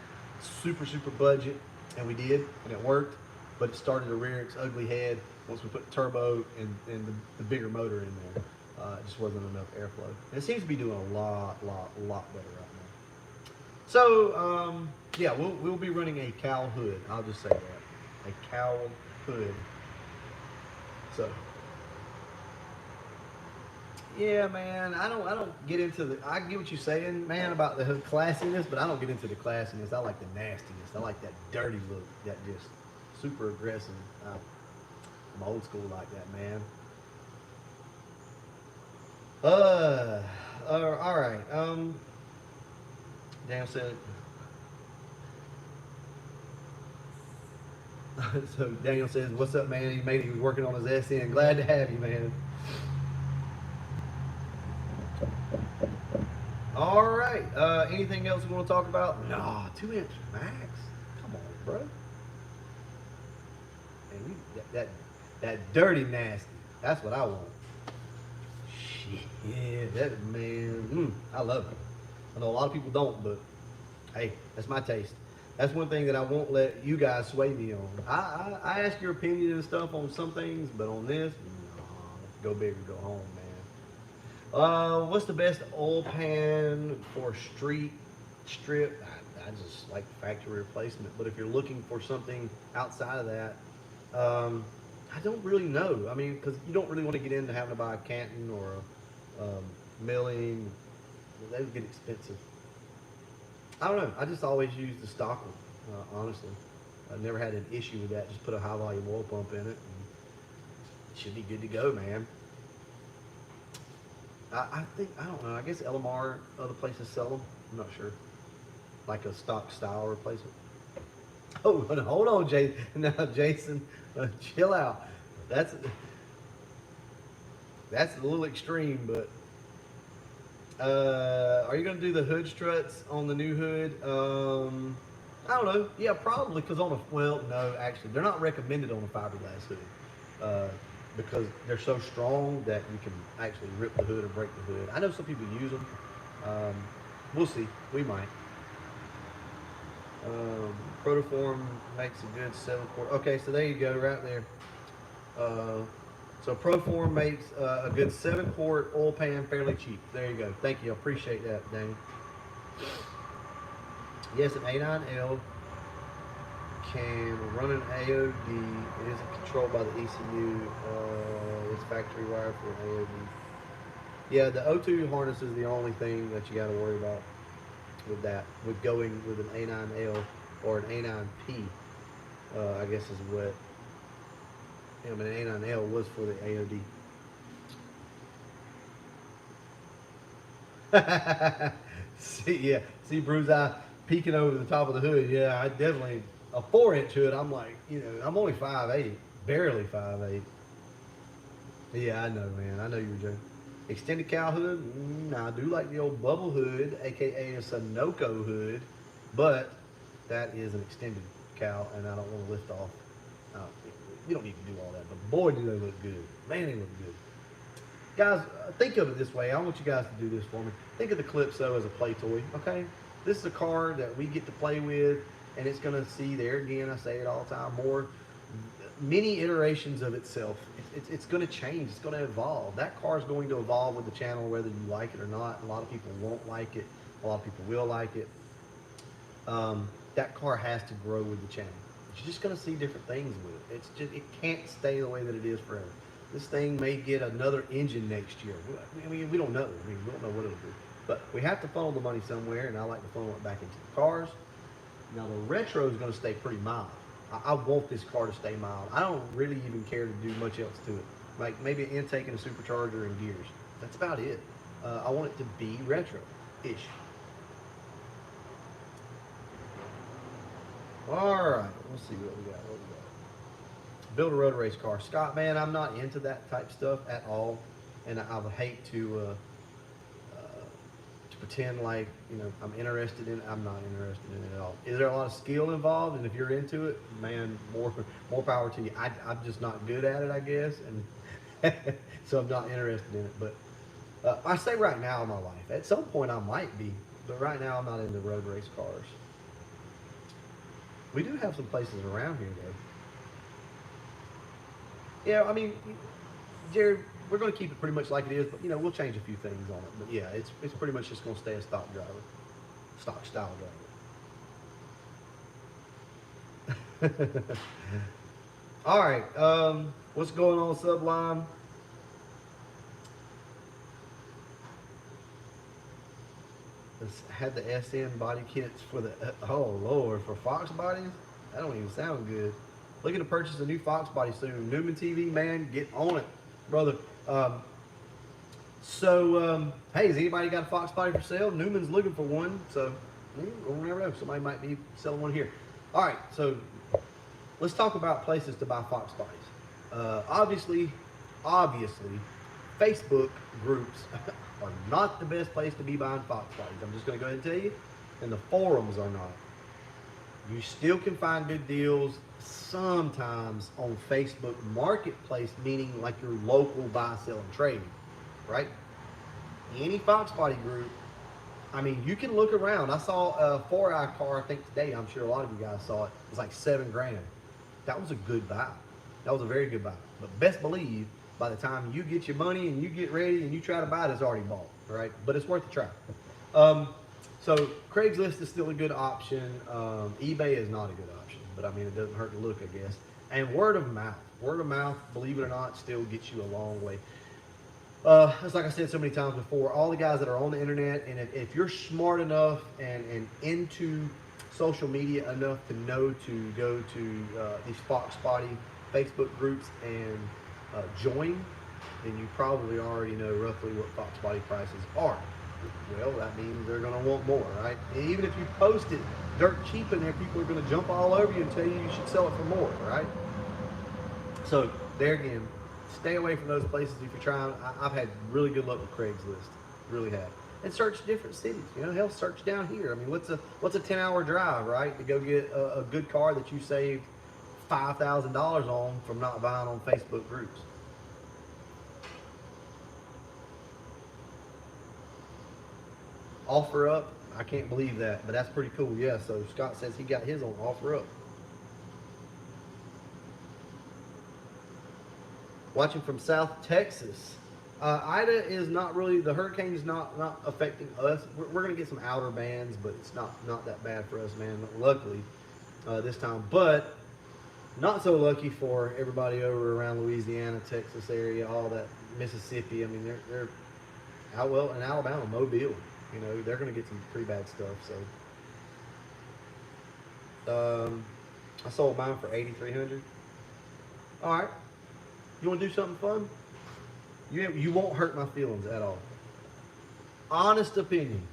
Speaker 1: Super budget. And we did, and it worked. But it started to rear its ugly head once we put turbo and the bigger motor in there. It just wasn't enough airflow. And it seems to be doing a lot better right now. So, yeah, we'll be running a cowl hood. I'll just say that. A cowl hood. So, yeah, man, I don't get into the, I get what you're saying, man, about the classiness, but I don't get into the classiness. I like the nastiness. I like that dirty look, that just super aggressive. I'm old school like that, man. All right. Daniel said. So Daniel says, "What's up, man? He was working on his SN. Glad to have you, man." All right. Anything else we want to talk about? Nah, 2 inch max. Come on, bro. And that dirty nasty. That's what I want. Yeah, that man, I love it. I know a lot of people don't, but hey, that's my taste. That's one thing that I won't let you guys sway me on. I ask your opinion and stuff on some things, but on this, go big or go home, man. What's the best oil pan for street strip? I just like factory replacement, but if you're looking for something outside of that, I don't really know. I mean, because you don't really want to get into having to buy a Canton or milling. They would get expensive. I don't know. I just always use the stock one, honestly. I've never had an issue with that. Just put a high volume oil pump in it, and it should be good to go, man. I think, I don't know. I guess LMR, other places sell them. I'm not sure. Like a stock style replacement. Oh, hold on, Jason. Now, Jason, chill out. That's a little extreme, but are you gonna do the hood struts on the new hood? I don't know. Yeah, probably, because on a, well, no, actually, they're not recommended on a fiberglass hood because they're so strong that you can actually rip the hood or break the hood. I know some people use them. We'll see. We might. Protoform makes a good 7-quart. Okay, so there you go, right there. So Proform makes a good 7-quart oil pan fairly cheap. There you go. Thank you. I appreciate that, Danny. Yes, an A9L can run an AOD. It isn't controlled by the ECU. It's factory wired for an AOD. Yeah, the O2 harness is the only thing that you got to worry about with that. With going with an A9L or an A9P, I guess is what. Yeah, but an A9L was for the AOD. See Bruce Eye peeking over the top of the hood. Yeah, I definitely, a 4-inch hood, I'm like, I'm only 5'8", barely 5'8". Yeah, I know, man. I know you were joking. Extended cow hood, I do like the old bubble hood, aka a Sunoco hood, but that is an extended cow, and I don't want to lift off. You don't need to do all that, but boy, do they look good. Man, they look good. Guys, think of it this way. I want you guys to do this for me. Think of the Calypso as a play toy, okay? This is a car that we get to play with, and it's going to see, there again, I say it all the time, many iterations of itself. It's going to change. It's going to evolve. That car is going to evolve with the channel, whether you like it or not. A lot of people won't like it. A lot of people will like it. That car has to grow with the channel. You're just going to see different things with it. It can't stay the way that it is forever. This thing may get another engine next year. I mean, we don't know. We don't know what it'll do. But we have to funnel the money somewhere, and I like to funnel it back into the cars. Now, the retro is going to stay pretty mild. I want this car to stay mild. I don't really even care to do much else to it. Like maybe an intake and a supercharger and gears. That's about it. I want it to be retro-ish. All right, let's see what we got. Build a road race car. Scott, man, I'm not into that type stuff at all, and I would hate to pretend like I'm interested in it. I'm not interested in it at all. Is there a lot of skill involved? And if you're into it, man, more power to you. I'm just not good at it, I guess, and so I'm not interested in it. But I say right now in my life, at some point I might be, but right now I'm not into road race cars. We do have some places around here, though. Yeah, I mean, Jared, we're going to keep it pretty much like it is, but we'll change a few things on it. But yeah, it's pretty much just going to stay a stock style driver. All right, what's going on, Sublime? Had the SN body kits for the oh Lord, for FOXBODYs? That don't even sound good. Looking to purchase a new FOXBODY soon. Newman TV, man, get on it, brother. Hey, has anybody got a FOXBODY for sale? Newman's looking for one, so we'll never know. Somebody might be selling one here. All right, so let's talk about places to buy FOXBODYs. Obviously, Facebook groups are not the best place to be buying FOXBODYs. I'm just going to go ahead and tell you, and the forums are not. You still can find good deals sometimes on Facebook Marketplace, meaning like your local buy, sell, and trade, right? Any FOXBODY group, I mean, you can look around. I saw a 4i car, I think today, I'm sure a lot of you guys saw it. It was like $7,000. That was a good buy. That was a very good buy. But best believe, by the time you get your money and you get ready and you try to buy it, it's already bought, right? But it's worth a try. So Craigslist is still a good option. eBay is not a good option, but I mean, it doesn't hurt to look, I guess. And word of mouth, believe it or not, still gets you a long way. It's like I said so many times before, all the guys that are on the internet, and if you're smart enough and into social media enough to know to go to these FOXBODY Facebook groups and join, then you probably already know roughly what FOXBODY prices are. Well, that means they're going to want more, right? And even if you post it dirt cheap in there, people are going to jump all over you and tell you should sell it for more, right? So there again, stay away from those places if you're trying. I've had really good luck with Craigslist, really have. And search different cities. You know, hell, search down here. I mean, what's a 10-hour drive, right, to go get a good car that you saved $5,000 on from not buying on Facebook groups? Offer up. I can't believe that, but that's pretty cool. Yeah. So Scott says he got his on offer up. Watching from South Texas. Ida is not really, the hurricane is not affecting us. We're going to get some outer bands, but it's not that bad for us, man, luckily, this time. But not so lucky for everybody over around Louisiana, Texas area, all that, Mississippi. I mean, they're out well in Alabama, Mobile. You know, they're going to get some pretty bad stuff. So, I sold mine for $8,300. All right. You want to do something fun? You won't hurt my feelings at all. Honest opinion.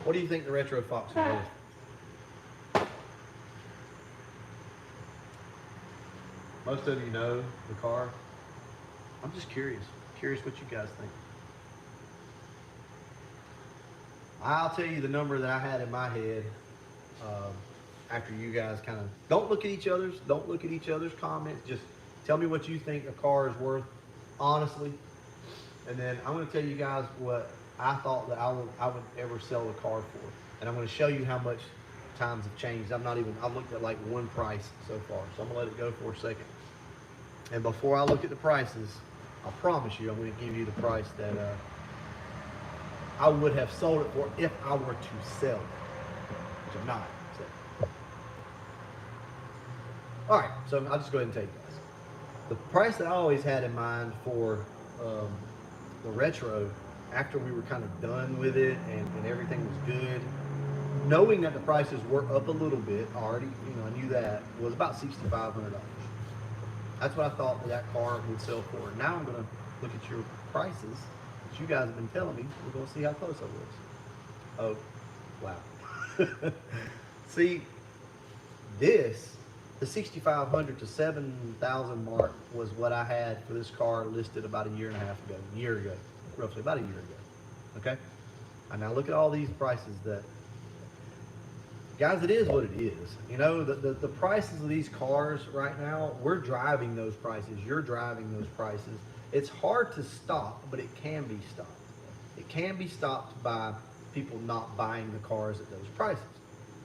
Speaker 1: What do you think the Retro Fox is worth? Most of you know the car. I'm just curious. Curious what you guys think. I'll tell you the number that I had in my head after you guys kind of don't look at each other's comments. Just tell me what you think a car is worth, honestly. And then I'm going to tell you guys what I thought that I would ever sell the car for. And I'm going to show you how much times have changed. I've looked at like one price so far. So I'm going to let it go for a second. And before I look at the prices, I promise you I'm going to give you the price that I would have sold it for if I were to sell it, which I'm not. So. All right, so I'll just go ahead and tell you guys. The price that I always had in mind for the Retro, after we were kind of done with it and everything was good, knowing that the prices were up a little bit already, I knew that, was about $6,500. That's what I thought that car would sell for. Now I'm going to look at your prices that you guys have been telling me. We're going to see how close I was. Oh, wow. See, the 6,500 to 7,000 mark was what I had for this car listed about a year ago, roughly about a year ago. Okay? And now look at all these prices that, guys, it is what it is. The prices of these cars right now, we're driving those prices. You're driving those prices. It's hard to stop, but it can be stopped. It can be stopped by people not buying the cars at those prices.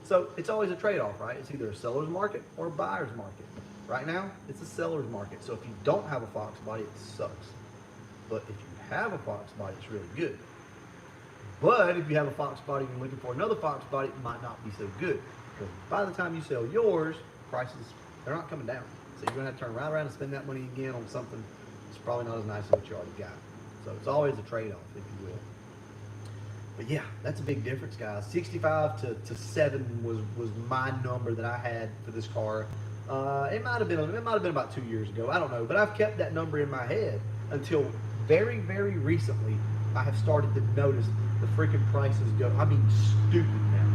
Speaker 1: So it's always a trade-off, right? It's either a seller's market or a buyer's market. Right now, it's a seller's market. So if you don't have a FOXBODY, it sucks. But if you have a FOXBODY, it's really good. But if you have a FOXBODY and you're looking for another FOXBODY, it might not be so good. Because by the time you sell yours, prices, they're not coming down. So you're going to have to turn right around and spend that money again on something that's probably not as nice as what you already got. So it's always a trade-off, if you will. But yeah, that's a big difference, guys. 65 to 7 was my number that I had for this car. It might have been about 2 years ago. I don't know, but I've kept that number in my head until very, very recently. I have started to notice the freaking prices go. I mean, stupid now.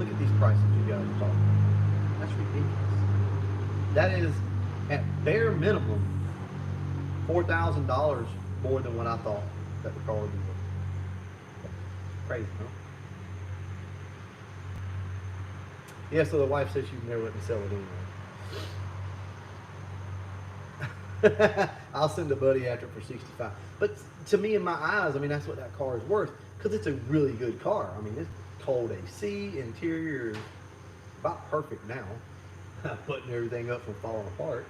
Speaker 1: Look at these prices you guys are talking about. That's ridiculous. That is at bare minimum $4,000 more than what I thought that the car would be worth. Crazy, huh? Yeah, so the wife said she'd never let me sell it anyway. I'll send a buddy after it for 65. But to me, in my eyes, I mean, that's what that car is worth because it's a really good car. I mean, it's cold AC, interior is about perfect now. Putting everything up from falling apart.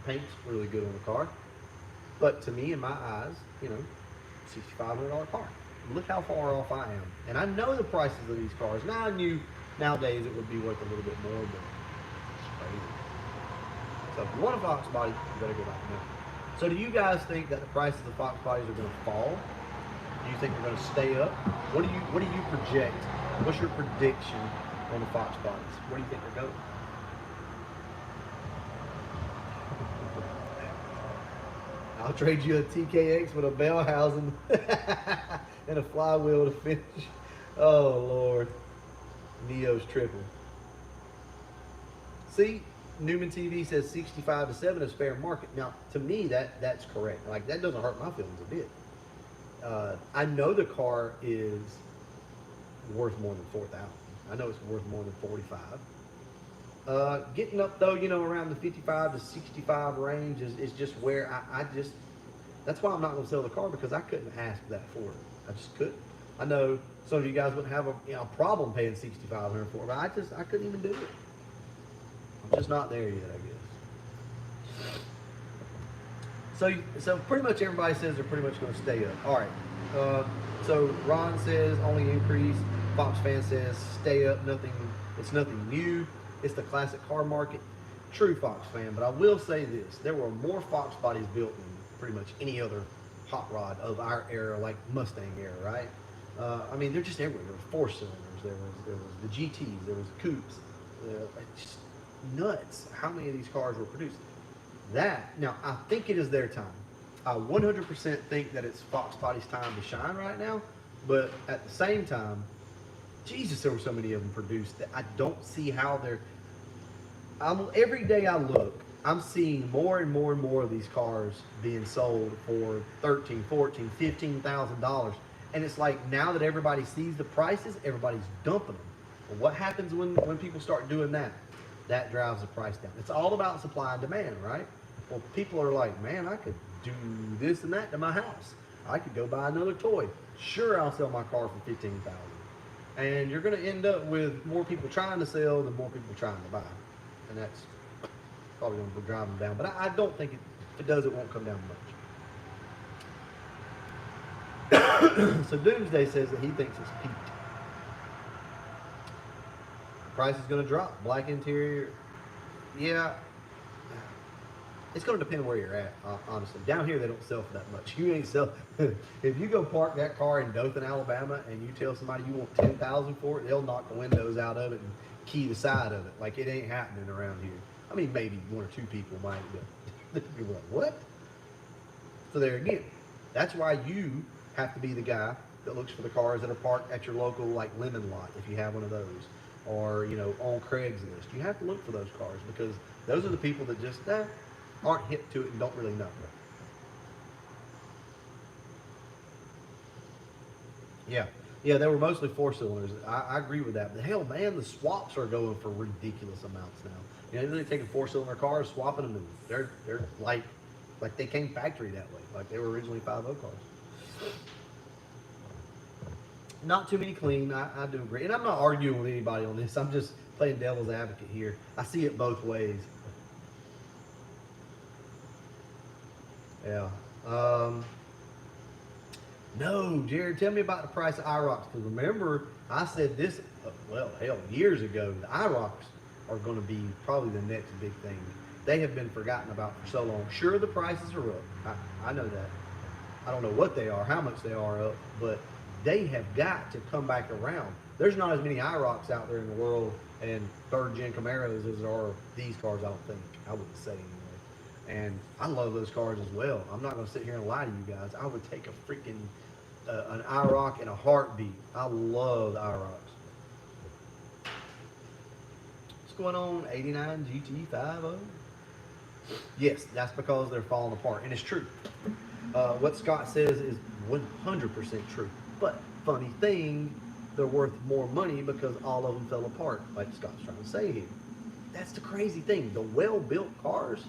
Speaker 1: Paint's really good on the car. But to me, in my eyes, $6,500 car. Look how far off I am. And I know the prices of these cars. Now I knew nowadays it would be worth a little bit more, but it's crazy. So if you want a FOXBODY, you better go back now. So do you guys think that the prices of Fox bodies are going to fall? Do you think they're going to stay up? What do you project? What's your prediction on the Fox bodies? Where do you think they're going? I'll trade you a TKX with a bell housing and a flywheel to finish. Oh Lord, Neo's triple. See, Newman TV says 65 to 7 is fair market. Now, to me, that's correct. Like, that doesn't hurt my feelings a bit. I know the car is worth more than 4,000. I know it's worth more than 45. Getting up though, around the 55 to 65 range is just where I just, that's why I'm not going to sell the car, because I couldn't ask that for it. I just couldn't. I know some of you guys wouldn't have a problem paying $6,500 for it, but I couldn't even do it. I'm just not there yet, I guess. So pretty much everybody says they're pretty much going to stay up. All right. So Ron says only increase. Fox fan says stay up. It's nothing new. It's the classic car market. True, Fox fan, but I will say this. There were more Fox bodies built than pretty much any other hot rod of our era, like Mustang era, right? I mean, they're just everywhere. There were 4-cylinders. There was the GTs. There was the coupes. Just nuts how many of these cars were produced. Now, I think it is their time. I 100% think that it's Fox body's time to shine right now, but at the same time, Jesus, there were so many of them produced that I don't see how every day I look, I'm seeing more and more and more of these cars being sold for $13,000, $14,000, $15,000. And it's like, now that everybody sees the prices, everybody's dumping them. And what happens when people start doing that? That drives the price down. It's all about supply and demand, right? Well, people are like, man, I could do this and that to my house. I could go buy another toy. Sure, I'll sell my car for $15,000. And you're going to end up with more people trying to sell than more people trying to buy. And that's probably going to drive them down. But I don't think if it does, it won't come down much. So Doomsday says that he thinks it's peaked. The price is going to drop. Black interior, yeah. It's going to depend where you're at, honestly. Down here, they don't sell for that much. You ain't sell. If you go park that car in Dothan, Alabama, and you tell somebody you want $10,000 for it, they'll knock the windows out of it and key the side of it. Like, it ain't happening around here. I mean, maybe one or two people might, but people are like, what? So there again, that's why you have to be the guy that looks for the cars that are parked at your local, like, lemon lot, if you have one of those, or on Craigslist. You have to look for those cars, because those are the people that just aren't hip to it and don't really know. Yeah, they were mostly 4-cylinders. I agree with that. But hell, man, the swaps are going for ridiculous amounts now. They're taking 4-cylinder cars, swapping them, and they're like they came factory that way. Like they were originally 5.0 cars. Not too many clean. I do agree, and I'm not arguing with anybody on this. I'm just playing devil's advocate here. I see it both ways. Yeah. No, Jared, tell me about the price of IROCs. Because remember, I said this, years ago, the IROCs are going to be probably the next big thing. They have been forgotten about for so long. Sure, the prices are up. I know that. I don't know what they are, how much they are up, but they have got to come back around. There's not as many IROCs out there in the world and third-gen Camaros as there are these cars, I don't think. I wouldn't say anyway. And I love those cars as well. I'm not going to sit here and lie to you guys. I would take a freaking an IROC in a heartbeat. I love the IROCs. What's going on? 89 GT50? Yes, that's because they're falling apart. And it's true. What Scott says is 100% true. But funny thing, they're worth more money because all of them fell apart, like Scott's trying to say here. That's the crazy thing. The well-built cars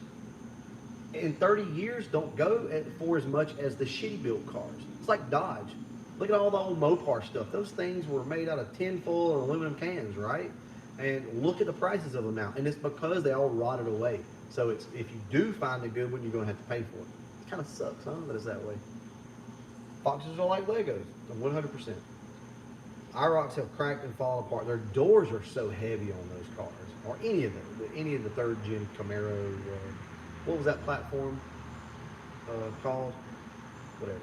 Speaker 1: in 30 years don't go for as much as the shitty built cars. It's like Dodge. Look at all the old Mopar stuff. Those things were made out of tin foil and aluminum cans, right? And look at the prices of them now. And it's because they all rotted away. So it's, if you do find a good one, you're going to have to pay for it. It kind of sucks, huh? But it's that way. Foxes are like Legos, 100%. IROCs have cracked and fallen apart. Their doors are so heavy on those cars, or any of them, any of the third-gen Camaro. What was that platform? called, whatever.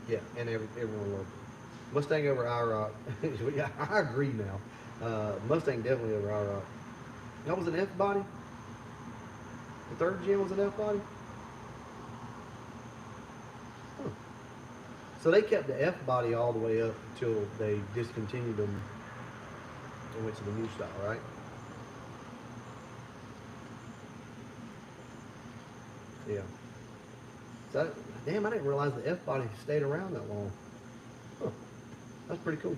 Speaker 1: Yeah, and everyone loved it. Mustang over IROC. Yeah, I agree now. Mustang definitely over IROC. That was an F body. The third gen was an F body. Huh. So they kept the F body all the way up until they discontinued them and went to the new style, right? Yeah. So, damn, I didn't realize the F body stayed around that long. Huh. That's pretty cool.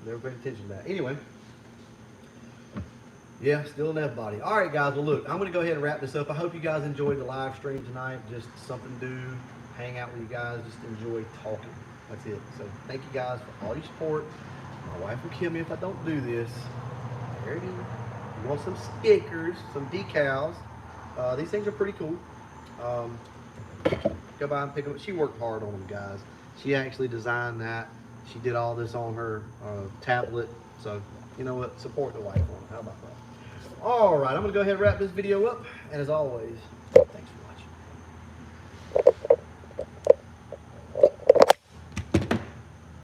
Speaker 1: Never paid attention to that. Anyway. Yeah, still an F body. All right, guys. Well, look, I'm going to go ahead and wrap this up. I hope you guys enjoyed the live stream tonight. Just something to do, hang out with you guys, just enjoy talking. That's it. So thank you guys for all your support. My wife will kill me if I don't do this. There it is. You want some stickers, some decals. These things are pretty cool. Go by and pick them up. She worked hard on them, guys. She actually designed that. She did all this on her tablet. So, you know what? Support the wife on it. How about that? All right, I'm going to go ahead and wrap this video up. And as always, thank you.